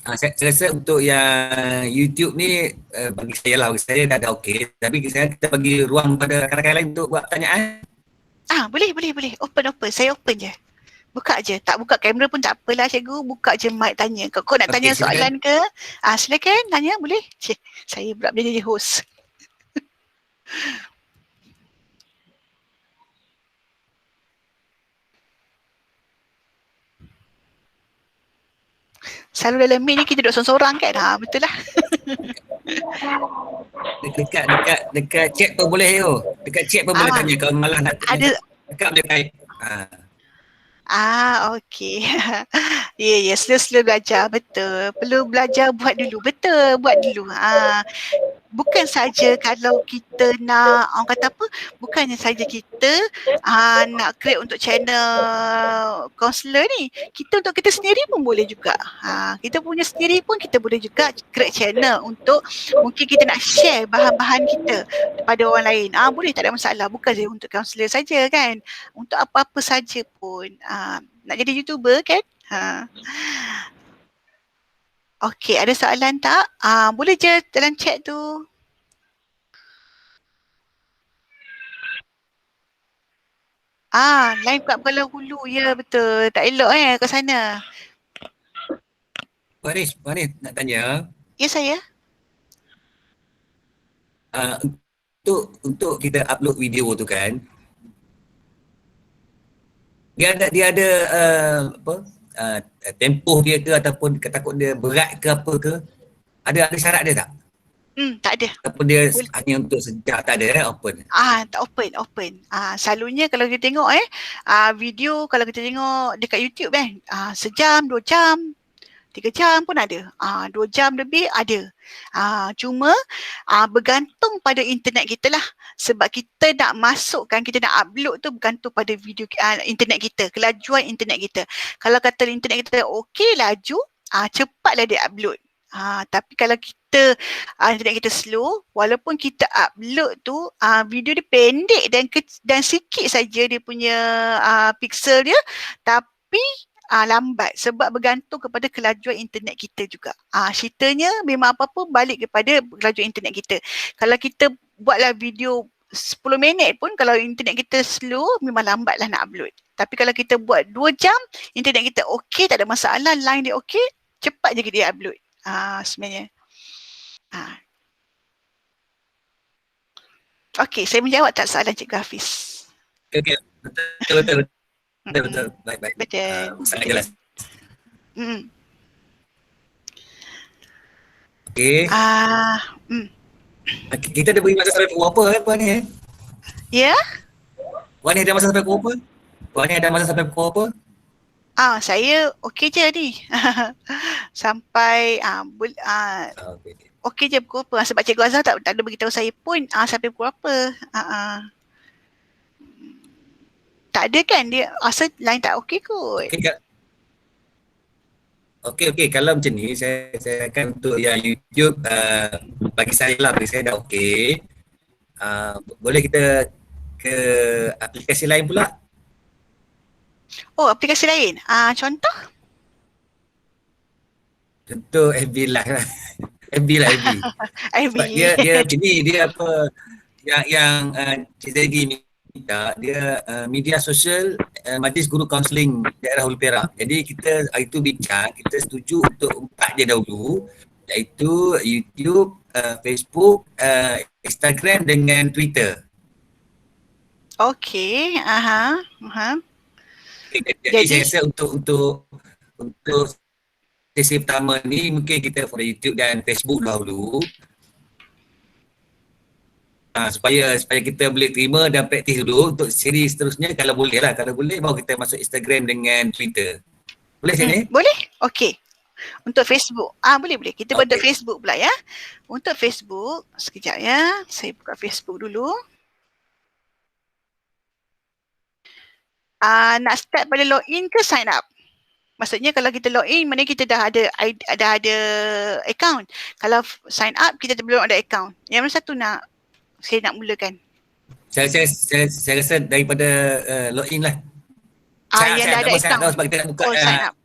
S3: Saya rasa untuk yang YouTube ni bagi saya dah okey, tapi kita bagi ruang pada rakan-rakan lain untuk buat pertanyaan.
S2: Boleh. Open. Saya open je. Buka je. Tak buka kamera pun tak apalah cikgu. Buka je mic tanya. Kau nak tanya soalan ke? Silakan tanya boleh. Saya pula boleh jadi host. Selalu dalam meet ni kita duduk sorang-sorang kan? Betul lah.
S3: Dekat chat pun boleh yo. Dekat chat pun boleh tanya kalau malah nak tanya. Dekat boleh type.
S2: Okey. Ya, slow belajar. Betul. Perlu belajar buat dulu. Betul, buat dulu. Bukan saja kalau kita nak, orang kata apa, bukannya saja kita nak create untuk channel counselor ni. Kita untuk kita sendiri pun boleh juga. Kita punya sendiri pun kita boleh juga create channel untuk mungkin kita nak share bahan-bahan kita kepada orang lain. Boleh, tak ada masalah. Bukan saja untuk counselor saja kan. Untuk apa-apa saja pun. Nak jadi YouTuber kan? Okey, ada soalan tak? Boleh je dalam chat tu. Line kat Kuala Hulu. Ya, betul. Tak elok kat sana.
S3: Waris nak tanya.
S2: Ya, saya.
S3: Untuk kita upload video tu kan, Dia ada apa? Tempoh dia ke ataupun takut dia berat ke apa ke? Ada syarat dia tak?
S2: Tak ada.
S3: Ataupun dia hanya untuk sejak tak ada open?
S2: Tak open. Selalunya kalau kita tengok video kalau kita tengok dekat YouTube kan, sejam, 2 jam, 3 jam pun ada. 2 jam lebih ada. Cuma bergantung pada internet kita lah. Sebab kita nak masukkan, kita nak upload tu bergantung pada video internet kita, kelajuan internet kita. Kalau kata internet kita okey, laju, cepatlah dia upload. Tapi kalau kita internet kita slow, walaupun kita upload tu video dia pendek dan sikit saja dia punya pixel dia, tapi lambat sebab bergantung kepada kelajuan internet kita juga. Ceritanya memang apa-apa balik kepada kelajuan internet kita. Kalau kita buatlah video 10 minit pun kalau internet kita slow memang lambatlah nak upload. Tapi kalau kita buat 2 jam, internet kita okey, tak ada masalah, line dia okey, cepat je dia upload. Sebenarnya. Okey, saya menjawab tak soalan Cikgu Hafiz?
S3: Okey, betul. Baik.
S2: Betul.
S3: Sangat jelas. Okey. Kita ada beri masa sampai pukul apa Puan ni?
S2: Ya?
S3: Puan ni ada masa sampai pukul apa?
S2: Saya okey je ni. Sampai okey je pukul apa. Sebab Cikgu Azhar tak ada beritahu saya pun sampai pukul apa. Tak ada kan dia asal line tak okey kot.
S3: Okey, kalau macam ni saya akan untuk yang YouTube bagi saya dah okey. Boleh kita ke aplikasi lain pula?
S2: Oh, aplikasi lain. Contoh?
S3: Contoh FB Live lah. FB. Sebab dia macam ni, dia apa yang Cik Zaidi minta, dia media sosial Majlis Guru Kaunseling Daerah Hulu Perak. Jadi kita hari tu bincang, kita setuju untuk 4 je dahulu, iaitu YouTube, Facebook, Instagram dengan Twitter.
S2: Okey,
S3: Jadi saya rasa untuk sesi pertama ni mungkin kita for YouTube dan Facebook dahulu. Supaya kita boleh terima dan praktis dulu untuk siri seterusnya kalau boleh baru kita masuk Instagram dengan Twitter. Boleh sini?
S2: Boleh? Okey. Untuk Facebook. Boleh. Kita buat untuk Facebook pula ya. Untuk Facebook, sekejap ya. Saya buka Facebook dulu. Nak start pada login ke sign up? Maksudnya kalau kita login, mana kita dah ada account. Kalau sign up, kita belum ada account. Yang mana satu saya nak mulakan?
S3: Saya rasa daripada login lah.
S2: Yang dah ada account.
S3: Sebab kita nak buka
S2: sign up.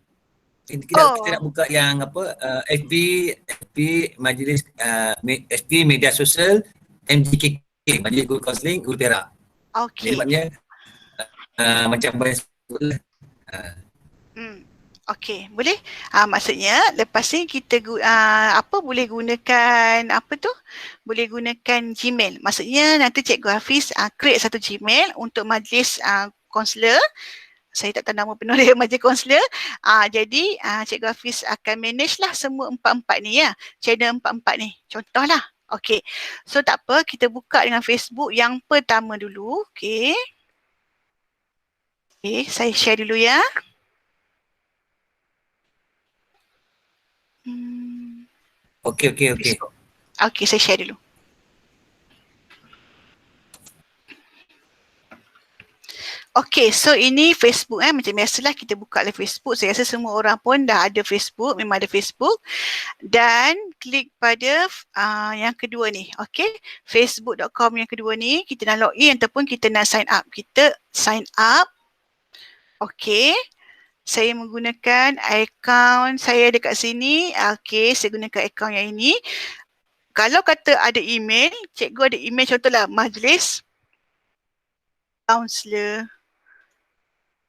S3: Kita nak buka yang apa FB Majlis FB Media Sosial MGKK Majlis Guru Kaunseling Hulu Perak.
S2: Okey.
S3: Jadi maknanya macam banyak sebutlah.
S2: Okey, boleh? Maksudnya lepas ni kita boleh gunakan boleh gunakan Gmail. Maksudnya nanti Cikgu Hafiz create satu Gmail untuk majlis kaunselor. Saya tak tahu nama penuh dia majlis kaunselor. Jadi Cikgu Hafiz akan manage lah semua 4 ni ya. Channel 4 ni. Contohlah. Okey. So tak apa, kita buka dengan Facebook yang pertama dulu. Okey. Okey, saya share dulu ya.
S3: Okey.
S2: Okey, saya share dulu. Okey, so ini Facebook macam biasalah kita buka lah Facebook. Saya rasa semua orang pun dah ada Facebook, memang ada Facebook. Dan klik pada yang kedua ni. Okey, facebook.com yang kedua ni, kita nak login ataupun kita nak sign up. Kita sign up. Okey. Saya menggunakan akaun saya dekat sini. Okey, saya gunakan akaun yang ini. Kalau kata ada email, cikgu ada email contohlah Majlis Kaunselor.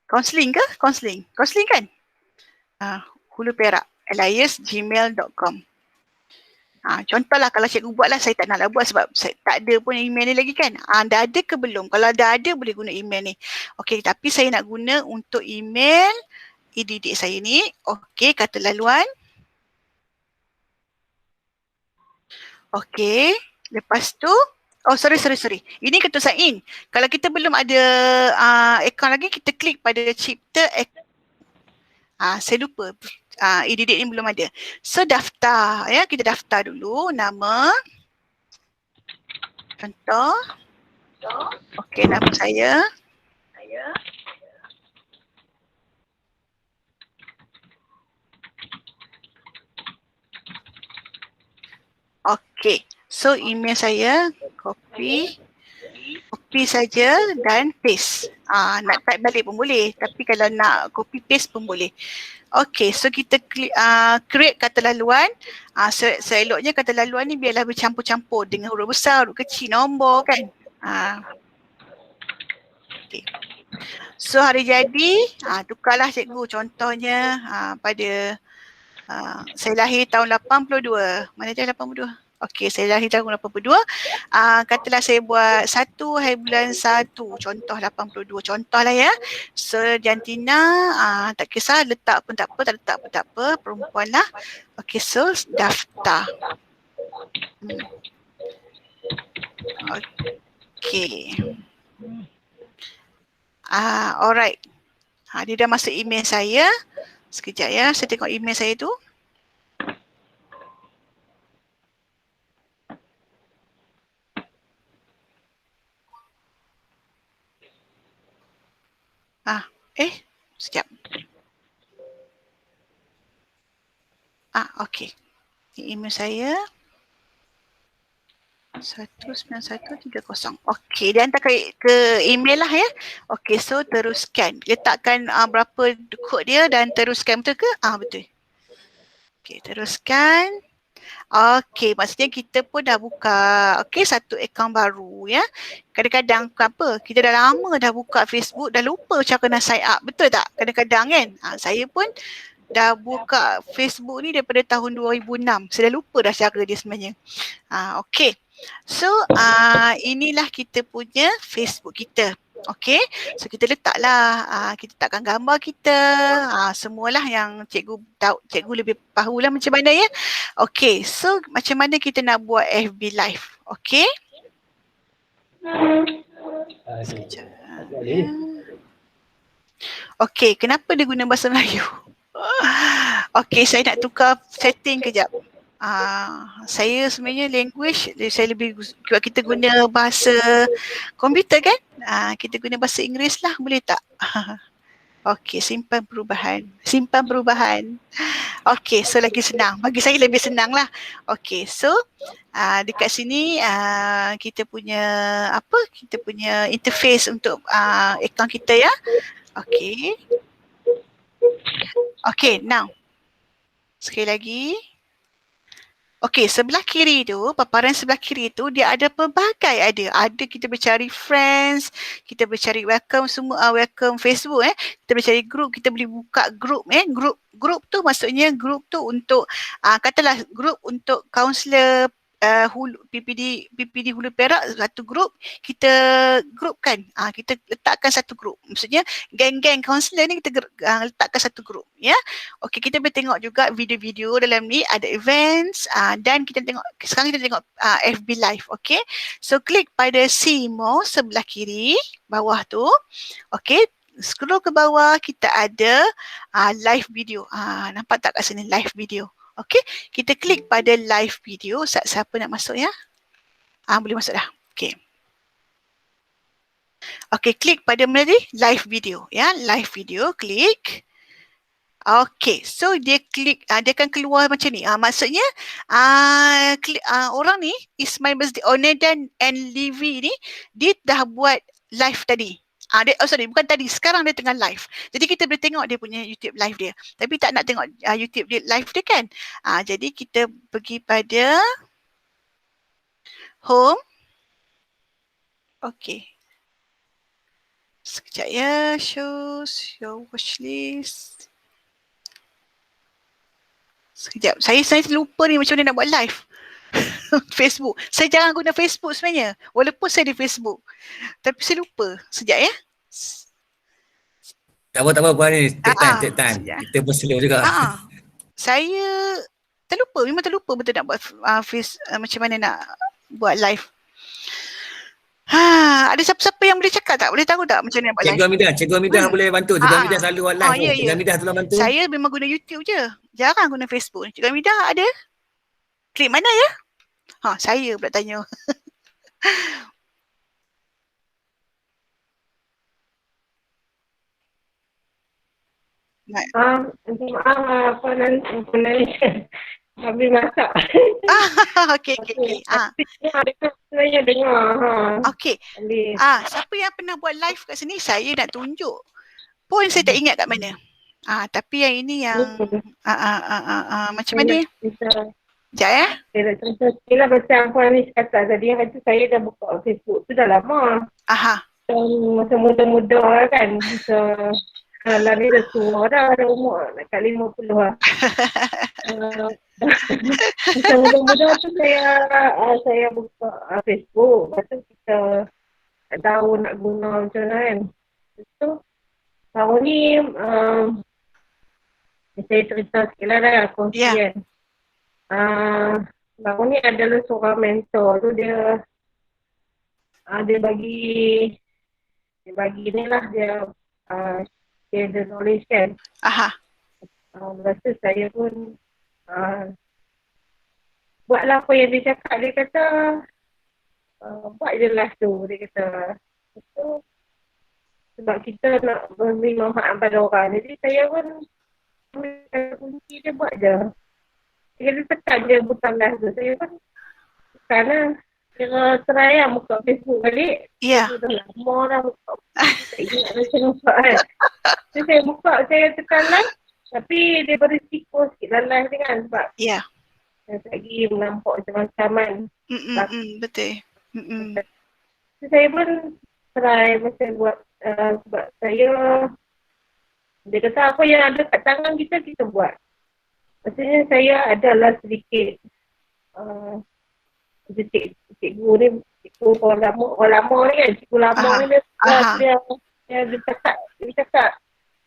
S2: Kaunseling ke? Kaunseling kan? Hulu Perak, alias gmail.com. Contohlah kalau cikgu buat lah, saya tak naklah buat sebab saya tak ada pun email ni lagi kan. Dah ada ke belum? Kalau dah ada boleh guna email ni. Okey, tapi saya nak guna untuk email didik saya ni. Okey, kata laluan. Okey, lepas tu, sorry. Ini kata sign in. Kalau kita belum ada account lagi, kita klik pada cipta saya lupa. E-didik ni belum ada. So daftar ya, kita daftar dulu nama. Contoh. Okey, nama saya. Okey. So email saya copy saja dan paste. Nak type balik pun boleh, tapi kalau nak copy paste pun boleh. Okey, so kita create kata laluan. Seeloknya kata laluan ni biarlah bercampur-campur dengan huruf besar, huruf kecil, nombor kan. Okey. So hari jadi, tukarlah cikgu contohnya pada saya lahir tahun 82. Mana dia 82? Okey, saya lahir tahun 82. Katalah saya buat 1/1. Contoh 82. Contoh lah ya. So, jantina, tak kisah letak pun tak apa, tak letak pun tak apa. Perempuan lah. Okey, so daftar. Okey. Alright. Dia dah masuk email saya. Sekejap ya, saya tengok email saya tu. Sekejap. Okey. Ini email saya. 19130. Okey, dia hantar ke email lah ya. Okey, so teruskan. Letakkan berapa kod dia dan teruskan, betul ke? Betul. Okey, teruskan. Okey, maksudnya kita pun dah buka satu akaun baru ya. Kadang-kadang apa, kita dah lama dah buka Facebook, dah lupa cara nak sign up, betul tak? Kadang-kadang kan, saya pun dah buka Facebook ni daripada tahun 2006. Saya dah lupa dah cara dia sebenarnya. Okey. So, inilah kita punya Facebook kita. Okey. So, kita letaklah, kita letakkan gambar kita. Semualah yang cikgu tahu, cikgu lebih tahulah macam mana ya. Okey. So, macam mana kita nak buat FB Live? Okey. Okey, kenapa dia guna bahasa Melayu? Okey, saya nak tukar setting kejap. Saya sebenarnya language, saya lebih, kita guna bahasa komputer kan? Kita guna bahasa Inggeris lah, boleh tak? Okey, simpan perubahan. Okey, so lagi senang. Bagi saya lebih senang lah. Okey, so dekat sini kita punya kita punya interface untuk akaun kita ya. Okey. Okey, now. Sekali lagi. Okey, sebelah kiri tu, paparan sebelah kiri tu dia ada pelbagai ada kita bercari friends, kita bercari welcome semua, welcome Facebook kita bercari group, kita boleh buka group group tu maksudnya group tu untuk katalah group untuk kaunselor PPD Hulu Perak, satu grup kita grupkan, kita letakkan satu grup, maksudnya geng-geng kaunselor ni kita letakkan satu grup ya. Okey, kita boleh tengok juga video-video dalam ni, ada events dan kita tengok, sekarang kita tengok FB Live. Okey, so klik pada see more sebelah kiri bawah tu. Okey, scroll ke bawah, kita ada live video. Nampak tak kat sini live video? Okey, kita klik pada live video. Siapa nak masuk ya? Boleh masuk dah. Okey. Okey, klik pada mana tadi? Live video ya, live video, klik. Okey, so dia klik, dia akan keluar macam ni. Maksudnya klik, orang ni Ismail Bazdi Onedan and Livy ni dia dah buat live tadi. Bukan tadi, sekarang dia tengah live. Jadi kita boleh tengok dia punya YouTube live dia. Tapi tak nak tengok YouTube dia live dia kan. Jadi kita pergi pada home. Okey. Sekejap ya, shows your watchlist. Sekejap, saya lupa ni macam mana nak buat live. Facebook. Saya jarang guna Facebook sebenarnya. Walaupun saya di Facebook. Tapi saya lupa. Sekejap ya.
S3: Tak apa Puan ni. Take time. Kita pun slow juga.
S2: Saya terlupa. Memang terlupa betul nak buat macam mana nak buat live. Ada siapa-siapa yang boleh cakap tak? Boleh tahu tak macam mana nak buat live?
S3: Cikgu Hamidah boleh bantu. Cikgu Hamidah selalu buat live.
S2: Ya.
S3: Cikgu Hamidah tolong bantu.
S2: Saya memang guna YouTube je. Jarang guna Facebook. Cikgu Hamidah ada? Klik mana ya? Saya pula tanya.
S5: Maaf, habis masak.
S2: Okey.
S5: Saya dengar.
S2: Okey. Siapa yang pernah buat live kat sini, saya nak tunjuk. Pun saya tak ingat kat mana. Tapi yang ini yang macam mana? Sekejap ya.
S5: Saya macam Puan ni kata tadi, yang kata saya dah buka Facebook tu dah lama. Masa muda-muda kan. Kalau ni dah tua dah, ada umur dekat 50 lah. Masa muda-muda tu saya buka Facebook. Lepas tu kita tak tahu nak guna macam mana kan. Lepas tu tahun ni saya cerita sikit lah kongsi kan. Tahun ni adalah seorang mentor tu dia bagi ni lah dia the knowledge kan. Lepas tu saya pun buatlah apa yang dia cakap. Dia kata buat je lah tu. Dia kata sebab kita nak memberi manfaat pada orang. Jadi saya pun kunci dia buat je. Dia kata tekan je butang lah tu. Saya pun tekan lah. Kira try lah buka Facebook balik. Dah lama dah buka. Tak ingat macam buka kan. Jadi saya buka, saya tekan live. Tapi dia berisiko sikit dalam live ni kan. Sebab saya lagi menampak macam-macam kan.
S2: Betul.
S5: So, saya pun try macam buat. Sebab saya, dia kata apa yang ada kat tangan kita, kita buat. Maksudnya saya adalah sedikit cikgu ni, cikgu orang lama ni kan, cikgu lama ni dia cakap,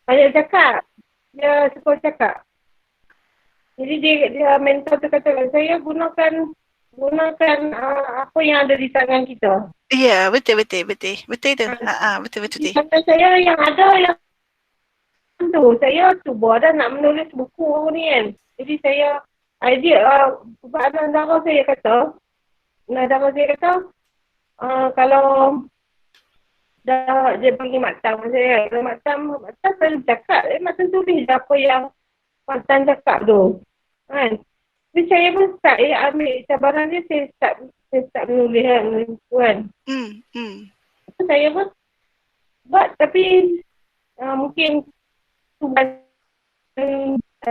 S5: banyak cakap, dia suka cakap. Jadi dia mentor tu kata, saya gunakan apa yang ada di tangan kita.
S2: Ya, betul tu. Betul.
S5: Di tangan saya yang ada yang tu, saya cuba dah nak menulis buku ni kan. Jadi saya, idea, Nandara saya kata, kalau dah dia panggil maktam saya, kalau maktam selalu cakap, maktam tulis apa yang maktam cakap tu. Kan? Jadi saya pun start ambil cabaran dia, saya start menulis kan. Saya pun buat, tapi mungkin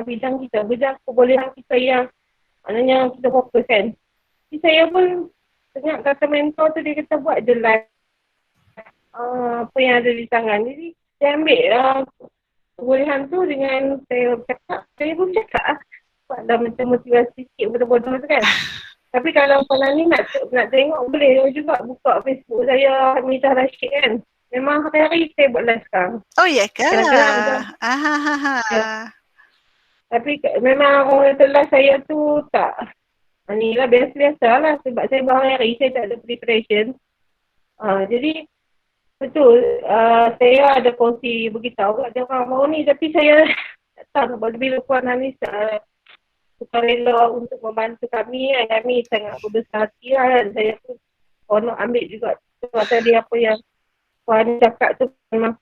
S5: bidang kebolehan kita yang maknanya kita fokus kan. Jadi saya pun tengok kata mentor tu, dia kata buat je live apa yang ada di tangan. Jadi saya ambil kebolehan tu dengan saya cakap, saya pun cakap buatlah macam motivasi sikit bodoh-bodoh tu kan. Tapi kalau Puan ni nak tengok, boleh juga buka Facebook saya, Hamidah Rashid kan. Memang hari-hari saya buat live sekarang.
S2: Oh ya ke?
S5: Tapi memang orang live saya tu tak, ni lah biasa-biasa lah sebab saya berhari-hari saya tak ada preparation. Jadi betul, saya ada kongsi beritahu kat dia orang baru ni, tapi saya tak tahu bila Puan Hanis suka rela untuk membantu kami. Kami sangat berbesar hati lah kan. Saya pun nak ambil juga sebab tadi apa yang Puan cakap tu memang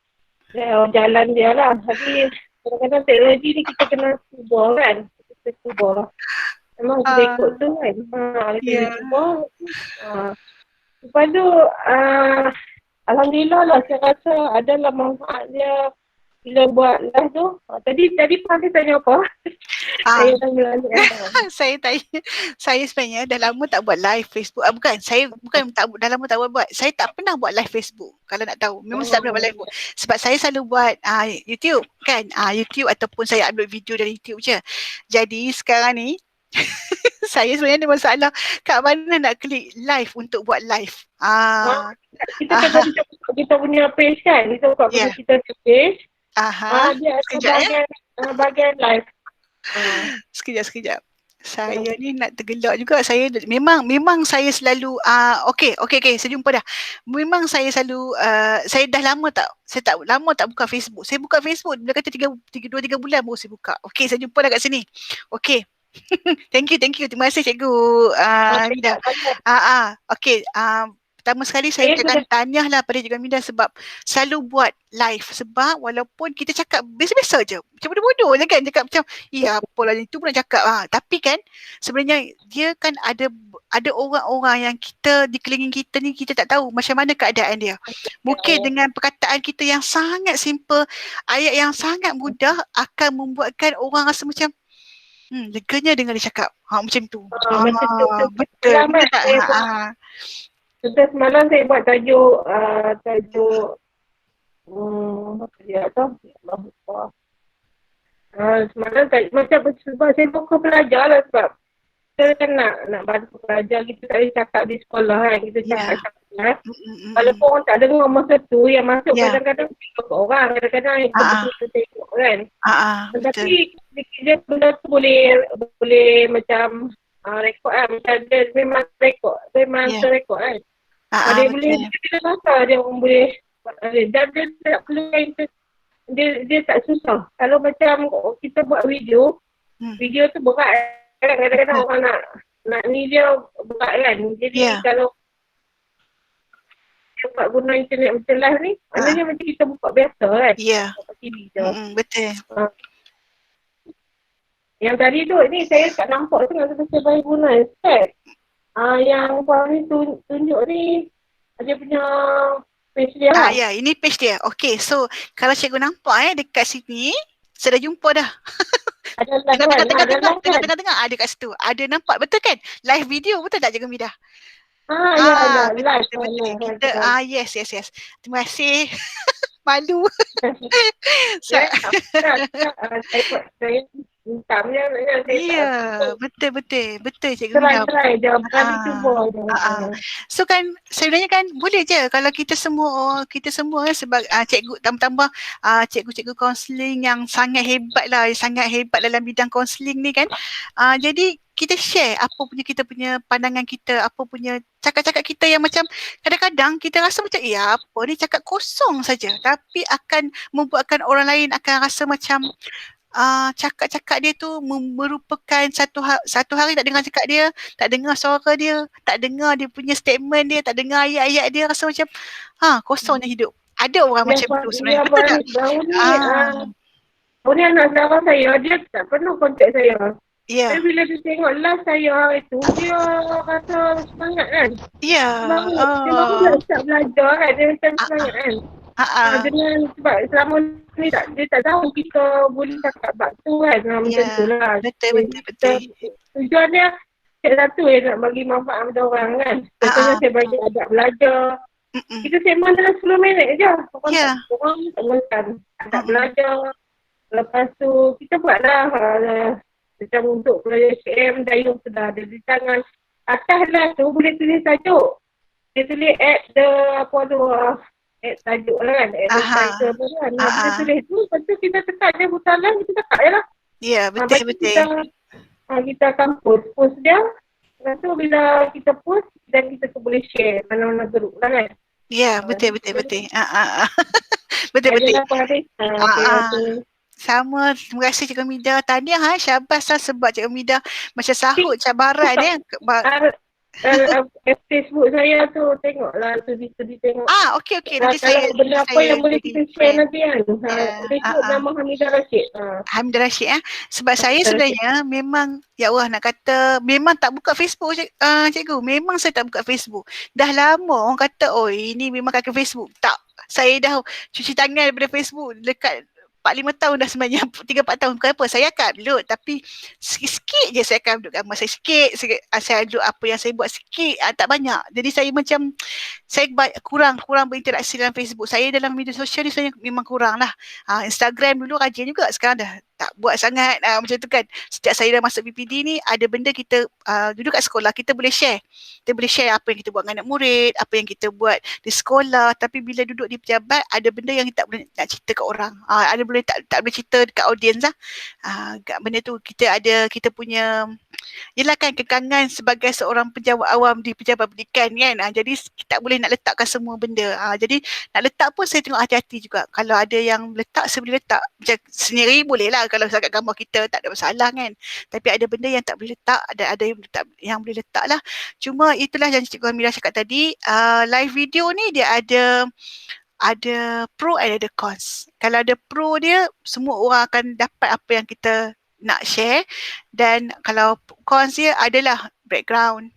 S5: jalan dia lah. Tapi kadang-kadang teknologi ni kita kena cuba kan. Kita cuba. Memang kita ikut tu kan. Kita cuba. Lepas tu, alhamdulillah lah saya rasa adalah manfaat dia bila buat live tu. Tadi Puan tanya apa?
S2: Saya tanya, saya sebenarnya dah lama tak buat live Facebook. Dah lama tak buat. Saya tak pernah buat live Facebook. Kalau nak tahu, memang saya tak pernah buat live Facebook. Sebab saya selalu buat YouTube kan. YouTube ataupun saya upload video dari YouTube je. Jadi sekarang ni saya sebenarnya ada masalah kat mana nak klik live untuk buat live.
S5: Kita kena kita punya page kan. Kita buka punya kita page. Dia ada bahagian live.
S2: Sekejap. Saya ni nak tergelak juga. Saya memang saya selalu okey, saya jumpa dah. Memang saya selalu saya dah lama tak buka Facebook. Saya buka Facebook dia kata 2-3 bulan baru saya buka. Okey, saya jumpa dah kat sini. Okey. Thank you. Terima kasih Cikgu Mida. Okey, pertama sekali saya akan tanya pada Cikgu Aminda sebab selalu buat live. Sebab walaupun kita cakap biasa-biasa je. Macam bodoh-bodoh je kan. Cakap macam, apalah itu pun nak cakap. Tapi kan sebenarnya dia kan ada orang-orang yang kita di kelilingin kita ni kita tak tahu macam mana keadaan dia. Mungkin dengan perkataan kita yang sangat simple, ayat yang sangat mudah akan membuatkan orang rasa macam leganya dengar dia cakap. Macam tu. Betul.
S5: Contoh semalam saya buat tajuk apa dia tu? Semalam macam sebab saya buka pelajar lah sebab kita kan nak bantu pelajar, kita tak boleh cakap di sekolah kan, kita cakap kelas. Walaupun orang tak dengar masa tu, yang masuk kadang-kadang tengok orang, kadang-kadang yang kita tengok kan. Tapi dia benda tu boleh macam rekod kan, macam dia memang terrekod kan. Dia boleh, kita rasa dia orang boleh, dan dia tak perlu dia tak susah. Kalau macam kita buat video tu berat kan, kadang-kadang orang nak ni dia berat kan. Jadi kalau kita buat guna internet macam live ni, maknanya macam kita buka biasa kan.
S2: Betul.
S5: Yang tadi tu ni saya tak nampak tu kalau saya bagi guna set. Yang Puan ni tunjuk ni dia punya page dia lah.
S2: Ini page dia. Okey, so kalau cikgu nampak dekat sini, saya dah jumpa dah. Tengah-tengah ada kat situ. Ada nampak betul kan? Live video betul tak Cikgu Mida?
S5: Live.
S2: Yes. Terima kasih. Malu.
S5: Saya
S2: betul Cikgu Mida.
S5: Try cuba.
S2: So kan sebenarnya kan boleh je kalau kita semua sebab cikgu tambah cikgu-cikgu kaunseling yang sangat hebat dalam bidang kaunseling ni kan. Jadi kita share kita punya pandangan kita, apa punya cakap-cakap kita yang macam kadang-kadang kita rasa macam apa ni cakap kosong saja, tapi akan membuatkan orang lain akan rasa macam cakap-cakap dia tu merupakan satu hari tak dengar cakap dia, tak dengar suara dia, tak dengar dia punya statement dia, tak dengar ayat-ayat dia, rasa macam kosongnya hidup. Ada orang macam tu sebenarnya. Betul tak?
S5: Baru ni anak saudara saya, dia tak pernah kontak saya. Tapi bila dia tengok live saya hari tu, dia rasa semangat kan. Dia baru start belajar kan, dia macam semangat kan. Dengan sebab selama ni dia tak tahu kita boleh cakap bab tu kan. Macam tu lah.
S2: Betul.
S5: Tujuan dia satu nak bagi manfaat kepada orang kan. Contohnya saya bagi adab belajar. Kita sembang dalam 10 minit je. Orang tak makan. Adab belajar. Lepas tu kita buatlah macam untuk pelajar CM, dayung sudah ada di tangan. Atas lah tu boleh tulis tajuk. Dia tulis add tajuk lah kan. Add the title pun kan. Kita tulis tu, lepas tu kita tekan dia butalan, kita tekan je lah.
S2: Betul.
S5: Kita akan post dia. Lepas tu bila kita post, dan kita boleh share mana-mana grup lah kan.
S2: Betul. Betul. Sama, terima kasih Cikgu Mida. Tahniah syabas lah sebab Cikgu Mida macam sahut cabaran
S5: Facebook saya tu tengoklah tu tengok.
S2: Okey. Nanti saya
S5: benda apa yang boleh kita share nanti kan. Facebook nama Hamidah Rashid.
S2: Hamidah Rashid sebab saya sebenarnya memang ya Allah nak kata memang tak buka Facebook cikgu. Memang saya tak buka Facebook. Dah lama orang kata ini memang kakak Facebook. Tak. Saya dah cuci tangan daripada Facebook dekat 4-5 tahun dah sebenarnya, 3-4 tahun. Bukan apa, saya akan upload tapi sikit-sikit je saya akan upload gambar saya sikit. Saya upload apa yang saya buat sikit, tak banyak. Jadi saya macam, saya kurang berinteraksi dalam Facebook. Saya dalam media sosial ni saya memang kurang lah. Instagram dulu rajin juga, sekarang dah tak buat sangat macam tu kan. Sejak saya dah masuk PPD ni, ada benda kita duduk kat sekolah, kita boleh share. Kita boleh share apa yang kita buat dengan anak murid, apa yang kita buat di sekolah. Tapi bila duduk di pejabat, ada benda yang kita tak boleh nak cerita kat orang. Ada boleh tak boleh cerita dekat audiens lah. Benda tu kita punya, yelah kan, kekangan sebagai seorang pejabat awam di pejabat pendidikan kan. Jadi kita tak boleh nak letakkan semua benda. Jadi nak letak pun saya tengok hati-hati juga. Kalau ada yang letak, saya boleh letak. Macam sendiri boleh lah kalau sangat gambar kita, tak ada masalah kan. Tapi ada benda yang tak boleh letak, ada yang boleh letak lah. Cuma itulah yang Cikgu Amira cakap tadi, live video ni dia ada pro and ada cons. Kalau ada pro dia, semua orang akan dapat apa yang kita nak share, dan kalau cons dia adalah background.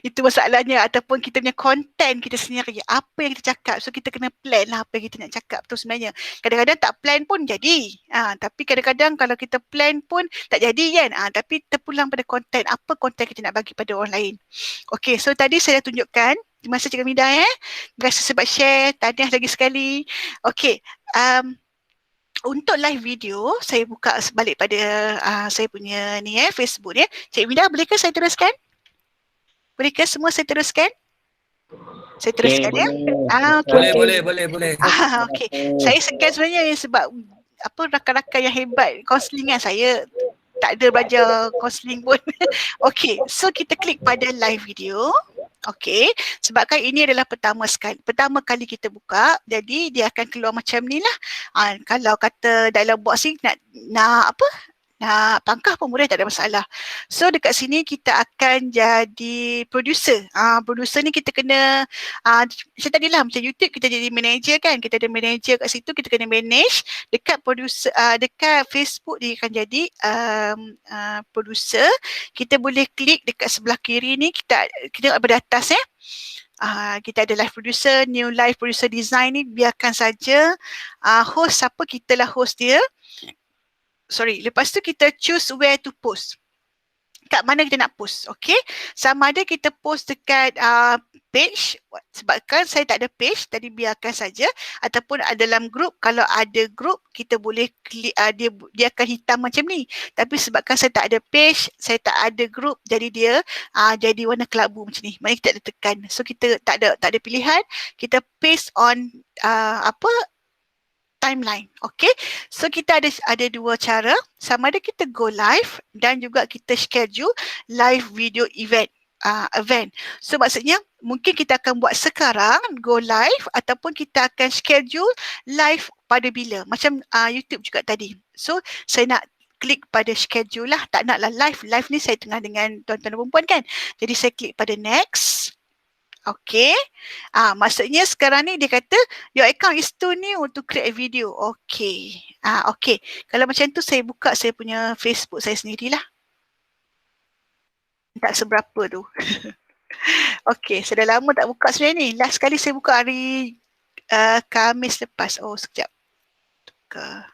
S2: Itu masalahnya, ataupun kita punya content kita sendiri, apa yang kita cakap. So kita kena plan lah apa yang kita nak cakap tu sebenarnya. Kadang-kadang tak plan pun jadi, tapi kadang-kadang kalau kita plan pun tak jadi kan. Tapi terpulang pada content, apa content kita nak bagi pada orang lain. Okay, so tadi saya dah tunjukkan. Terima kasih Cikgu Mida terima kasih sebab share. Tahniah lagi sekali. Okay, untuk live video, saya buka balik pada saya punya ni Facebook ni. Cikgu Mida, bolehkah saya teruskan? Bolehkah semua saya teruskan? Saya teruskan ya?
S3: Okay. Boleh.
S2: Okay. Saya segan sebenarnya sebab rakan-rakan yang hebat kaunselingan saya tak ada belajar kaunseling pun. Okay, so kita klik pada live video. Okay, sebabkan ini adalah pertama kali kita buka, jadi dia akan keluar macam ni lah. Kalau kata dalam box ni nak pangkah pun boleh, tak ada masalah. So dekat sini kita akan jadi producer. Producer ni kita kena, macam tadi lah, macam YouTube kita jadi manager kan. Kita ada manager kat situ, kita kena manage. Dekat producer, dekat Facebook dia akan jadi producer. Kita boleh klik dekat sebelah kiri ni, kita pada atas ya. Kita ada live producer, new live producer design ni biarkan saja. Host siapa, kita lah host dia. Lepas tu kita choose where to post. Kat mana kita nak post, okay? Sama ada kita post dekat page, sebabkan saya tak ada page, tadi biarkan saja. Ataupun dalam group, kalau ada group, kita boleh klik, dia akan hitam macam ni. Tapi sebabkan saya tak ada page, saya tak ada group, jadi dia jadi warna kelabu macam ni. Maknanya kita tak ada tekan. So kita tak ada pilihan, kita paste on timeline. Okay, so kita ada dua cara, sama ada kita go live dan juga kita schedule live video event. So maksudnya mungkin kita akan buat sekarang go live, ataupun kita akan schedule live pada bila, macam YouTube juga tadi. So saya nak klik pada schedule lah, tak naklah live ni saya tengah dengan tuan-tuan dan perempuan kan, jadi saya klik pada next. Okay, maksudnya sekarang ni dia kata your account is too new to create a video. Okay, okay. Kalau macam tu saya buka saya punya Facebook saya sendirilah. Tak seberapa tu. Okay, saya dah lama tak buka sebenarnya ni. Last kali saya buka hari Khamis lepas. Oh, sekejap. Tukar.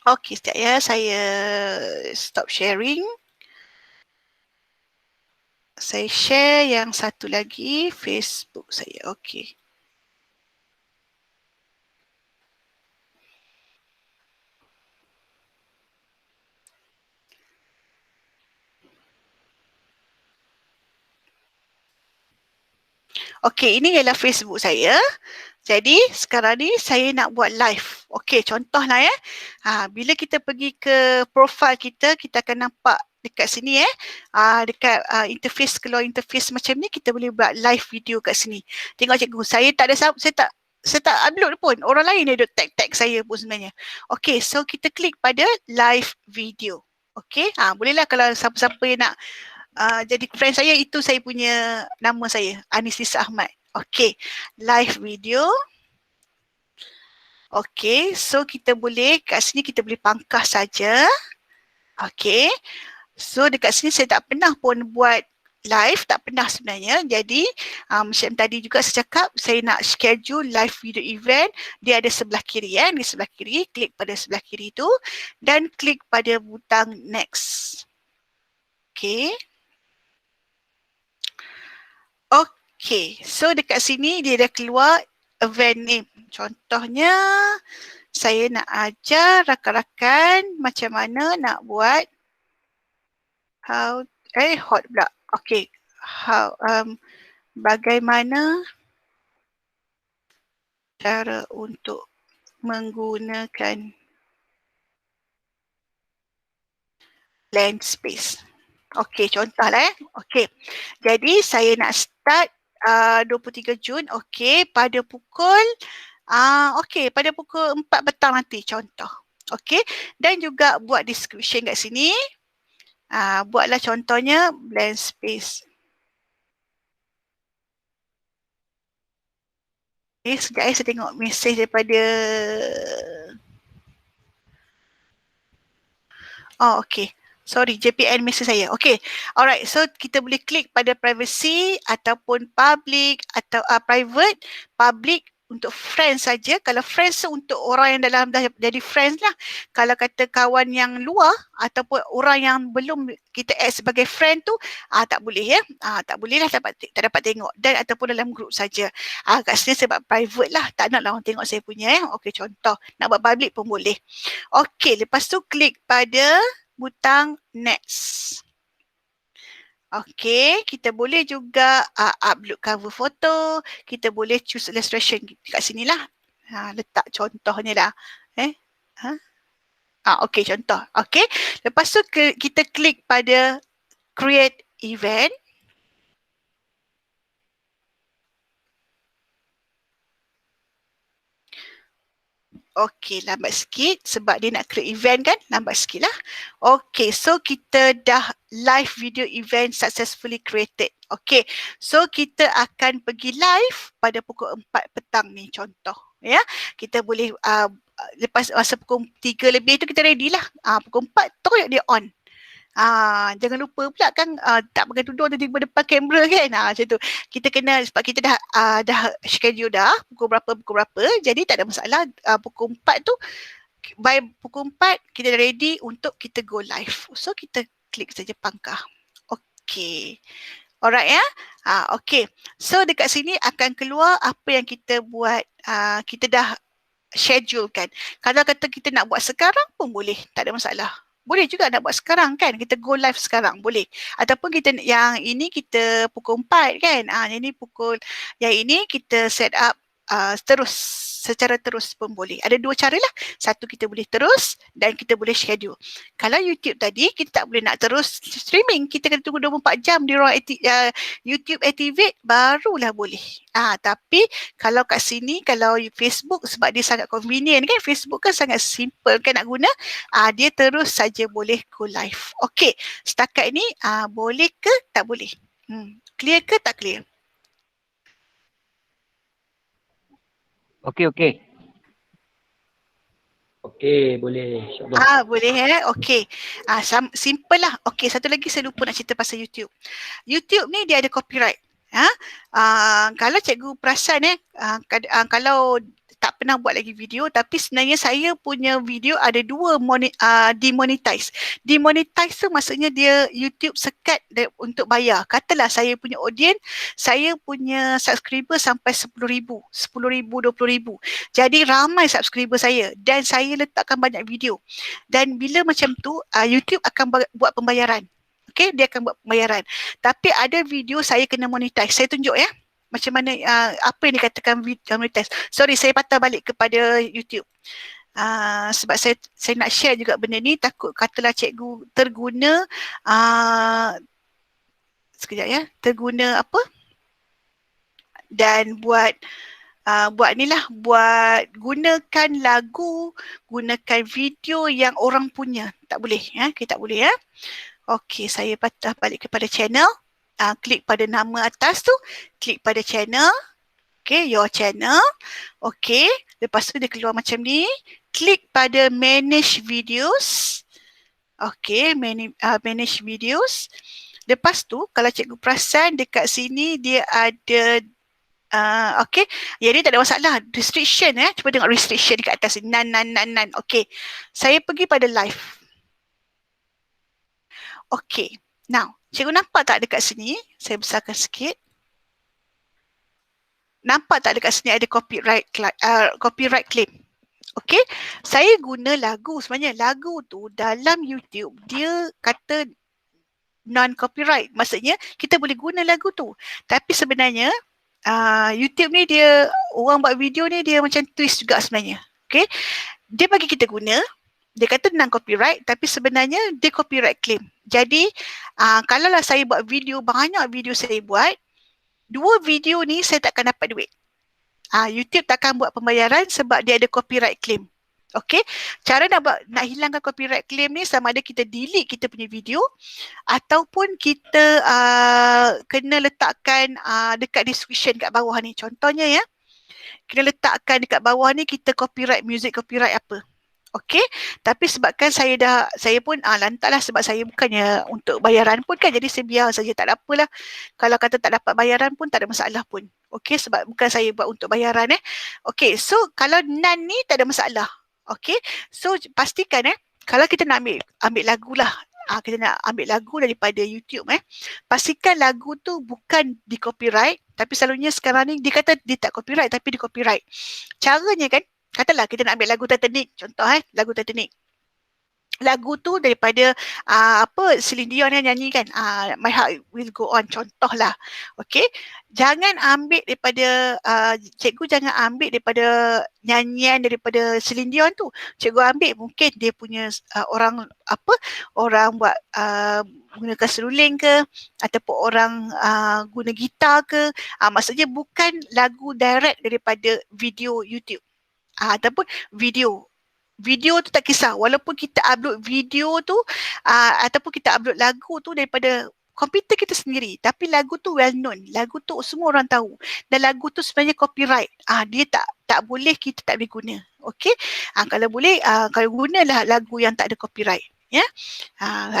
S2: Okay, sekejap ya. Saya stop sharing. Saya share yang satu lagi Facebook saya. Okey. Okey, ini ialah Facebook saya. Jadi sekarang ni saya nak buat live. Okey, contohlah ya. Bila kita pergi ke profil kita, kita akan nampak dekat sini dekat interface, keluar interface macam ni, kita boleh buat live video kat sini. Tengok cikgu, saya tak upload pun. Orang lain dia tag saya pun sebenarnya. Okey, so kita klik pada live video. Okey, bolehlah kalau siapa-siapa yang nak jadi friend saya, itu saya punya nama saya, Anislisa Ahmad. Okey, live video. Okey, so kita boleh kat sini kita boleh pangkas saja. Okey. So dekat sini saya tak pernah pun buat live, tak pernah sebenarnya. Jadi macam tadi juga saya cakap, saya nak schedule live video event. Dia ada sebelah kiri di sebelah kiri, klik pada sebelah kiri tu dan klik pada butang next. Okey. Okay, so dekat sini dia dah keluar event name. Contohnya, saya nak ajar rakan-rakan macam mana nak buat hot pula. Okay. Bagaimana cara untuk menggunakan blank space. Okey, contohlah Okey. Jadi saya nak start 23 Jun. Okey, pada pukul pada pukul 4 petang nanti contoh. Okey, dan juga buat description kat sini. Buatlah contohnya blank space. Sekejap saya tengok mesej daripada okey. Sorry, JPN mesej saya. Okay. Alright. So, kita boleh klik pada privacy ataupun public atau private, public untuk friends saja. Kalau friends tu untuk orang yang dalam dah jadi friends lah. Kalau kata kawan yang luar ataupun orang yang belum kita add sebagai friend tu, tak boleh ya. Tak boleh lah, tak dapat tengok. Dan ataupun dalam group saja. Kat sini sebab private lah. Tak nak lah orang tengok saya punya ya. Okay, contoh. Nak buat public pun boleh. Okay, lepas tu klik pada butang next. Okey, kita boleh juga upload cover foto. Kita boleh choose illustration kat sini lah. Letak contohnya dah. Okey, contoh. Okey, lepas tu kita klik pada create event. Okey, lambat sikit sebab dia nak create event kan. Lambat sikit lah. Okey, so kita dah live video event successfully created. Okey, so kita akan pergi live pada pukul 4 petang ni contoh. Ya, kita boleh lepas masa pukul 3 lebih tu kita ready lah. Pukul 4 terus dia on. Jangan lupa pula kan tak pakai tudung tiba-tiba depan kamera kan. Macam tu. Kita kena sebab kita dah schedule dah pukul berapa. Jadi tak ada masalah. Pukul 4 tu by pukul 4 kita dah ready untuk kita go live. So kita klik saja pangkah. Okey. Alright ya. Okey. So dekat sini akan keluar apa yang kita buat. Kita dah schedule kan. Kalau kata kita nak buat sekarang pun boleh. Tak ada masalah. Boleh juga nak buat sekarang kan. Kita go live sekarang. Boleh. Ataupun kita yang ini kita pukul 4 kan. Yang ini kita set up secara terus pun boleh. Ada dua cara lah. Satu kita boleh terus dan kita boleh schedule. Kalau YouTube tadi kita tak boleh nak terus streaming. Kita kena tunggu 24 jam di ruang YouTube activate barulah boleh. Tapi kalau kat sini kalau Facebook sebab dia sangat convenient kan. Facebook kan sangat simple kan nak guna. Dia terus saja boleh go live. Okey. Setakat ni boleh ke tak boleh? Clear ke tak clear?
S4: Okey. Okey, boleh.
S2: Boleh Okey. Simple lah. Okey, satu lagi saya lupa nak cerita pasal YouTube. YouTube ni dia ada copyright. Kalau cikgu perasan kalau tak pernah buat lagi video tapi sebenarnya saya punya video ada dua demonetize. Demonetize tu maksudnya dia YouTube sekat untuk bayar. Katalah saya punya audience, saya punya subscriber sampai 10,000, 20,000. Jadi ramai subscriber saya dan saya letakkan banyak video. Dan bila macam tu YouTube akan buat pembayaran. Okay, dia akan buat pembayaran. Tapi ada video saya kena monetize. Saya tunjuk ya. Macam mana, apa yang dikatakan monetize. Sorry, saya patah balik kepada YouTube. Sebab saya nak share juga benda ni. Takut katalah cikgu terguna. Sekejap ya. Terguna apa? Dan buat gunakan lagu, gunakan video yang orang punya. Tak boleh. Kita tak boleh ya. Okey, saya patah balik kepada channel. Klik pada nama atas tu, klik pada channel. Okay, your channel. Okay, lepas tu dia keluar macam ni. Klik pada manage videos. Okay, manage videos. Lepas tu, kalau cikgu perasan dekat sini dia ada okay, yang ni tak ada masalah. Restriction cuba tengok restriction dekat atas ni. None. Okay, saya pergi pada live. Okay, now cikgu nampak tak dekat sini? Saya besarkan sikit. nampak tak dekat sini ada copyright claim. Okey, saya guna lagu sebenarnya. Lagu tu dalam YouTube dia kata non copyright. Maksudnya kita boleh guna lagu tu. Tapi sebenarnya YouTube ni dia, orang buat video ni dia macam twist juga sebenarnya. Okey. Dia bagi kita guna, dia kata non copyright tapi sebenarnya dia copyright claim. Jadi kalaulah saya buat video, banyak video saya buat, 2 video ni saya takkan dapat duit. YouTube takkan buat pembayaran sebab dia ada copyright claim. Okey, cara nak hilangkan copyright claim ni sama ada kita delete kita punya video ataupun kita kena letakkan dekat description kat bawah ni. Contohnya ya, kena letakkan dekat bawah ni kita copyright music, copyright apa. Okey, tapi sebabkan saya pun lantak lah sebab saya bukannya untuk bayaran pun kan, jadi saya biar saja, tak ada apalah. Kalau kata tak dapat bayaran pun tak ada masalah pun. Okey, sebab bukan saya buat untuk bayaran Okey, so kalau non ni tak ada masalah. Okey, so pastikan kalau kita nak ambil lagu lah, kita nak ambil lagu daripada YouTube pastikan lagu tu bukan di copyright, tapi selalunya sekarang ni dia kata dia tak copyright tapi di copyright. Caranya kan, katalah kita nak ambil lagu Titanic, contoh lagu Titanic. Lagu tu daripada Celine Dion yang nyanyi kan, My Heart Will Go On, contohlah. Okey, jangan ambil daripada cikgu jangan ambil daripada nyanyian daripada Celine Dion tu. Cikgu ambil mungkin dia punya orang buat gunakan seruling ke ataupun orang guna gitar ke. Maksudnya bukan lagu direct daripada video YouTube. Ataupun video tu tak kisah, walaupun kita upload video tu ataupun kita upload lagu tu daripada komputer kita sendiri, tapi lagu tu well known, lagu tu semua orang tahu dan lagu tu sebenarnya copyright, dia tak boleh, kita tak boleh guna. Okey, kalau boleh kalau gunalah lagu yang tak ada copyright ya.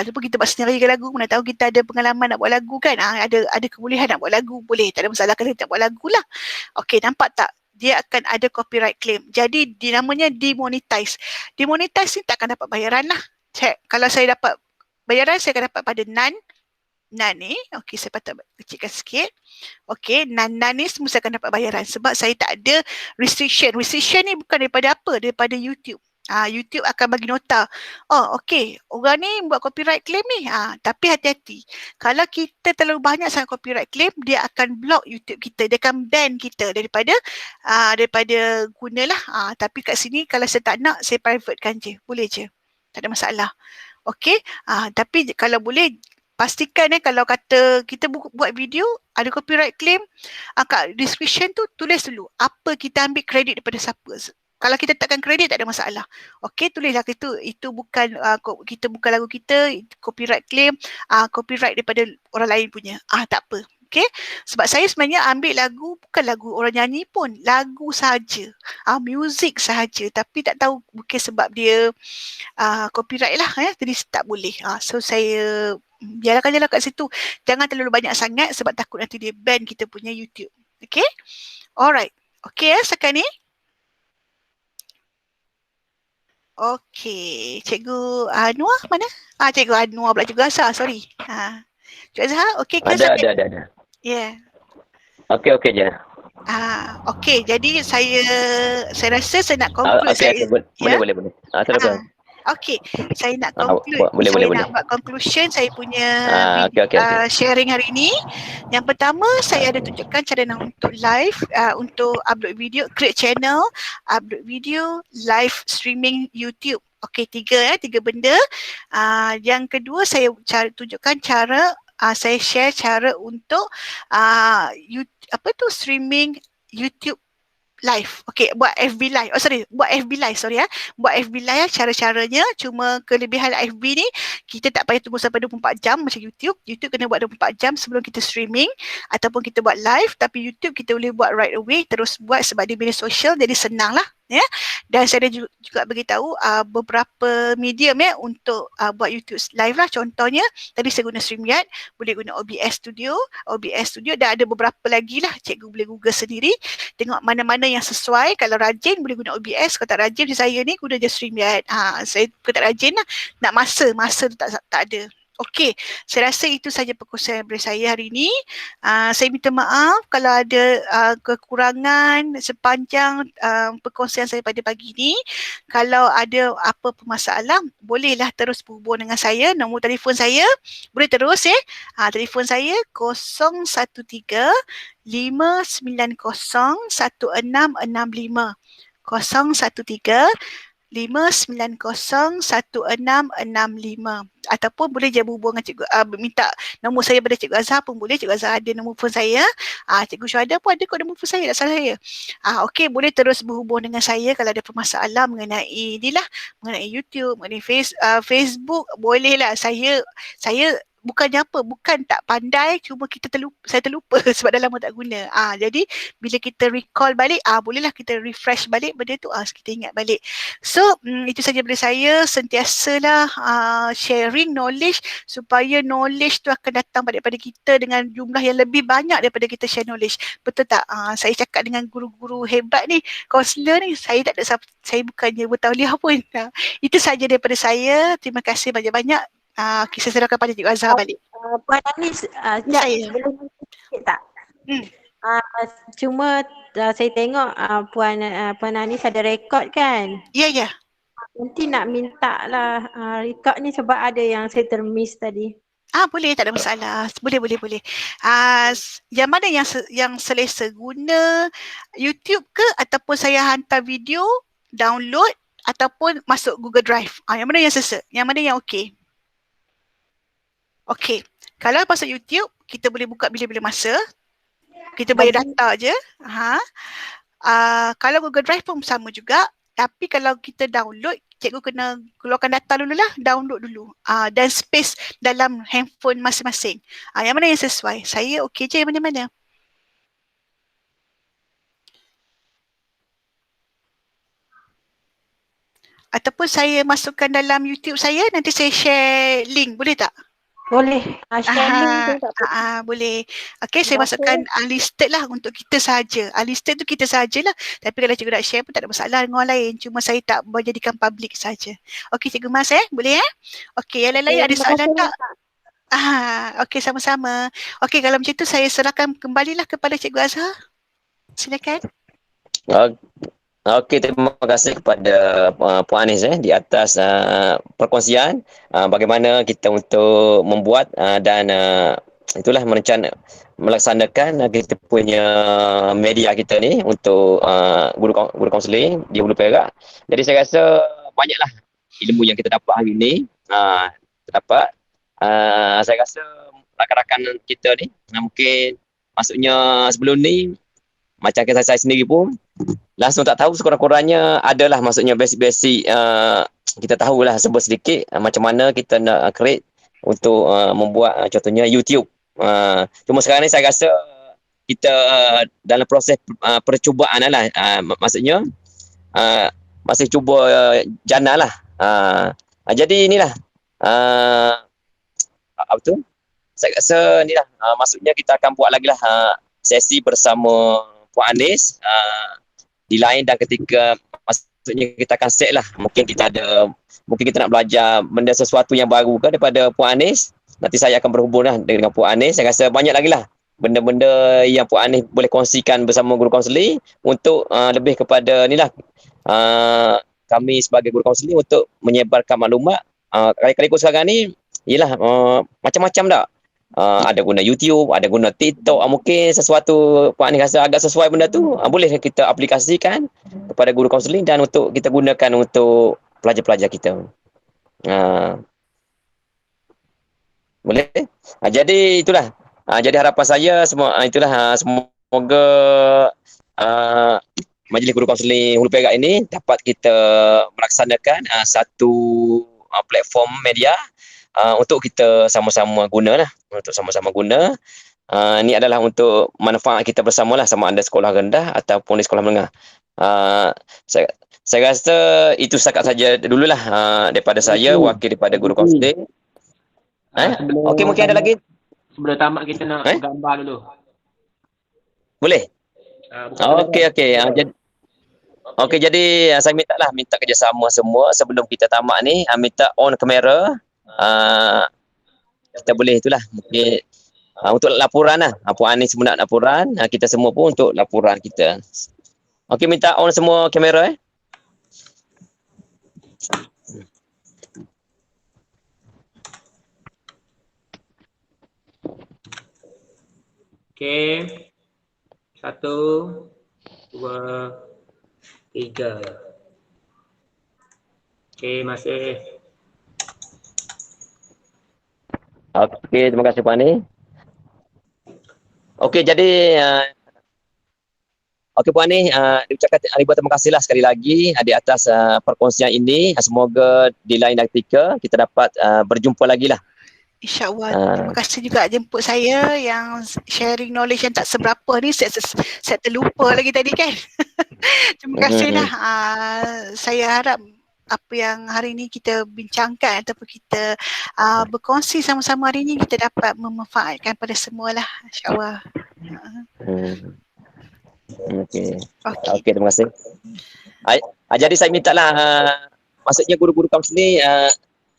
S2: Ataupun kita buat sendiri ke lagu, mana tahu kita ada pengalaman nak buat lagu kan, ada kebolehan nak buat lagu, boleh, tak ada masalah kalau kita buat lagu lah. Okey, nampak tak? Dia akan ada copyright claim. Jadi namanya demonetize. Demonetize ni takkan dapat bayaran lah. Kalau saya dapat bayaran, saya akan dapat pada non ni. Okey, saya patut kecilkan sikit. Okey, non ni semua saya akan dapat bayaran sebab saya tak ada restriction. Restriction ni bukan daripada apa? Daripada YouTube. YouTube akan bagi nota. Okey, orang ni buat copyright claim ni. Tapi hati-hati. Kalau kita terlalu banyak sangat copyright claim, dia akan block YouTube kita. Dia akan ban kita daripada gunalah. Tapi kat sini kalau saya tak nak, saya privatekan je. Boleh je. Tak ada masalah. Okey. Tapi kalau boleh, pastikan kalau kata kita buat video ada copyright claim, kat description tu tulis dulu apa kita ambil kredit daripada siapa. Kalau kita takkan kredit tak ada masalah. Okey, tulislah itu bukan kita bukan lagu kita, copyright claim, copyright daripada orang lain punya. Tak apa. Okey, sebab saya sebenarnya ambil lagu bukan lagu orang nyanyi pun, lagu sahaja. Music sahaja, tapi tak tahu mungkin sebab dia copyright lah jadi tak boleh. So saya biarkan je lah kat situ. Jangan terlalu banyak sangat sebab takut nanti dia ban kita punya YouTube. Okey? Alright. Okey sekarang ni. Okey, Cikgu Anwar mana? Cikgu Anwar pula, Cikgu Azhar, sorry. Cikgu Azhar, okey ke?
S1: Ada.
S2: Ya.
S1: Okey je.
S2: Okey, jadi saya rasa saya nak conclude.
S1: Boleh. Silakan.
S2: Okey, saya nak conclude. Boleh. Nak buat conclusion saya punya sharing hari ini. Yang pertama, saya ada tunjukkan cara untuk live, untuk upload video, create channel, upload video, live streaming YouTube. Okey, tiga benda. Yang kedua, saya tunjukkan cara, saya share cara untuk streaming YouTube live. Okey, buat FB live. Buat FB live, Buat FB live cara-caranya, cuma kelebihan FB ni kita tak payah tunggu sampai 24 jam macam YouTube. YouTube kena buat 24 jam sebelum kita streaming ataupun kita buat live, tapi YouTube kita boleh buat right away, terus buat sebab dia media sosial, jadi senang lah. Ya, dan saya juga beritahu beberapa medium untuk buat YouTube live lah. Contohnya tadi saya guna StreamYard, boleh guna OBS Studio dan ada beberapa lagi lah. Cikgu boleh Google sendiri, tengok mana-mana yang sesuai. Kalau rajin boleh guna OBS, kalau tak rajin saya ni guna je StreamYard. Saya tak rajin lah, nak masa tu tak ada. Okey, saya rasa itu saja perkongsian daripada saya hari ini. Saya minta maaf kalau ada kekurangan sepanjang perkongsian saya pada pagi ini. Kalau ada apa permasalahan, bolehlah terus berhubung dengan saya. Nombor telefon saya, boleh terus telefon saya 013 590 1665. 013 5901665 ataupun boleh je berhubung dengan cikgu, minta nombor saya pada Cikgu Azhar pun boleh. Cikgu Azhar ada nombor telefon saya. Cikgu Syuhada pun ada kot nombor telefon saya, tak salah saya. Okey, boleh terus berhubung dengan saya kalau ada permasalahan mengenai inilah, mengenai YouTube, mengenai Facebook, bolehlah. Saya bukannya apa, bukan tak pandai, cuma saya terlupa sebab dah lama tak guna. Jadi bila kita recall balik, bolehlah kita refresh balik benda tu, kita ingat balik. So itu saja dari saya. Sentiasalah sharing knowledge supaya knowledge tu akan datang daripada kita dengan jumlah yang lebih banyak daripada kita share knowledge. Betul tak? Saya cakap dengan guru-guru hebat ni, kaunselor ni, saya tak ada, saya bukannya bertauliah pun. Itu saja daripada saya. Terima kasih banyak-banyak. Saya serahkan pada Cikgu Azhar balik.
S6: Puan Anis,
S2: saya
S6: boleh sikit tak? Cuma saya tengok Puan Anis ada rekod kan?
S2: Ya.
S6: Nanti nak minta lah rekod ni sebab ada yang saya termiss tadi.
S2: Boleh, tak ada masalah. Boleh. Yang mana yang selesa, guna YouTube ke ataupun saya hantar video, download ataupun masuk Google Drive? Yang mana yang selesa? Yang mana yang okey? Okey, kalau pasal YouTube, kita boleh buka bila-bila masa. Kita bayar data je. Kalau Google Drive pun sama juga. Tapi kalau kita download, cikgu kena keluarkan data dululah, download dulu. Dan space dalam handphone masing-masing. Yang mana yang sesuai? Saya okey je yang mana-mana. Ataupun saya masukkan dalam YouTube saya, nanti saya share link. Boleh tak?
S6: Boleh. Share link tu tak apa.
S2: Boleh. Okey, saya masukkan unlisted lah untuk kita saja. Unlisted tu kita sajalah. Tapi kalau cikgu nak share pun tak ada masalah dengan orang lain. Cuma saya tak menjadikan public saja. Okey, Cikgu Mas boleh Okey, yang lain-lain ada soalan tak? Okey, sama-sama. Okey, kalau macam tu saya serahkan kembalilah kepada Cikgu Azhar. Silakan.
S1: Okey, terima kasih kepada Puan Anis di atas perkongsian bagaimana kita untuk membuat dan itulah melaksanakan kita punya media kita ni untuk guru kaunseling di Hulu Perak. Jadi saya rasa banyaklah ilmu yang kita dapat hari ini. Saya rasa rakan-rakan kita ni mungkin maksudnya sebelum ni macam saya sendiri pun langsung tak tahu, sekurang-kurangnya adalah maksudnya basic-basic kita tahulah sedikit macam mana kita nak create untuk membuat contohnya YouTube. Cuma sekarang ni saya rasa kita dalam proses percubaan lah, maksudnya masih cuba jana lah. Jadi inilah apa tu, saya rasa inilah maksudnya kita akan buat lagi lah sesi bersama Puan Anis di lain, dan ketika maksudnya kita akan set lah, mungkin kita nak belajar benda sesuatu yang baru ke daripada Puan Anis. Nanti saya akan berhubung lah dengan Puan Anis. Saya rasa banyak lagi lah benda-benda yang Puan Anis boleh kongsikan bersama guru kaunseling untuk lebih kepada ni lah kami sebagai guru kaunseling untuk menyebarkan maklumat. Kali-kali sekarang ni ialah macam-macam tak. Ada guna YouTube, ada guna TikTok. Mungkin sesuatu Puan Anis rasa agak sesuai benda tu, boleh kita aplikasikan kepada guru kaunseling dan untuk kita gunakan untuk pelajar-pelajar kita. Boleh? Jadi itulah. Jadi harapan saya itulah, semoga Majlis Guru Kaunseling Hulu Perak ini dapat kita melaksanakan satu platform media untuk kita sama-sama guna lah. Ini adalah untuk manfaat kita bersama lah, sama ada sekolah rendah ataupun di sekolah menengah. Saya rasa itu setakat saja dululah daripada saya, wakil daripada guru kaunseling. Okey, mungkin ada lagi?
S4: Sebelum tamat kita nak gambar dulu.
S1: Boleh? Okey. Jadi saya minta kerjasama semua sebelum kita tamat ni, minta on kamera. kita boleh itulah mungkin untuk laporan lah. Puan Anis semua nak laporan, kita semua pun untuk laporan kita. Okey, minta on semua kamera
S4: Okey. 1, 2, 3. Okey, masih.
S1: Okey, terima kasih Puan Anis. Okey, jadi okey Puan Anis, diucapkan ribuan terima kasihlah sekali lagi di atas perkongsian ini. Semoga di lain ketika kita dapat berjumpa lagi lah.
S2: InsyaAllah. Terima kasih juga jemput saya yang sharing knowledge yang tak seberapa ni. Saya terlupa lagi tadi kan. Terima kasihlah. Saya harap apa yang hari ini kita bincangkan ataupun kita berkongsi sama-sama hari ini kita dapat memanfaatkan pada semualah. InsyaAllah. Okey,
S1: terima kasih. Jadi saya mintalah maksudnya guru-guru kaunseling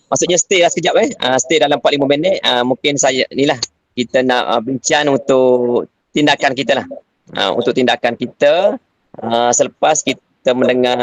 S1: maksudnya stay lah sekejap stay dalam 45 minit. Mungkin saya inilah kita nak bincang untuk tindakan kita lah. Untuk tindakan kita selepas kita mendengar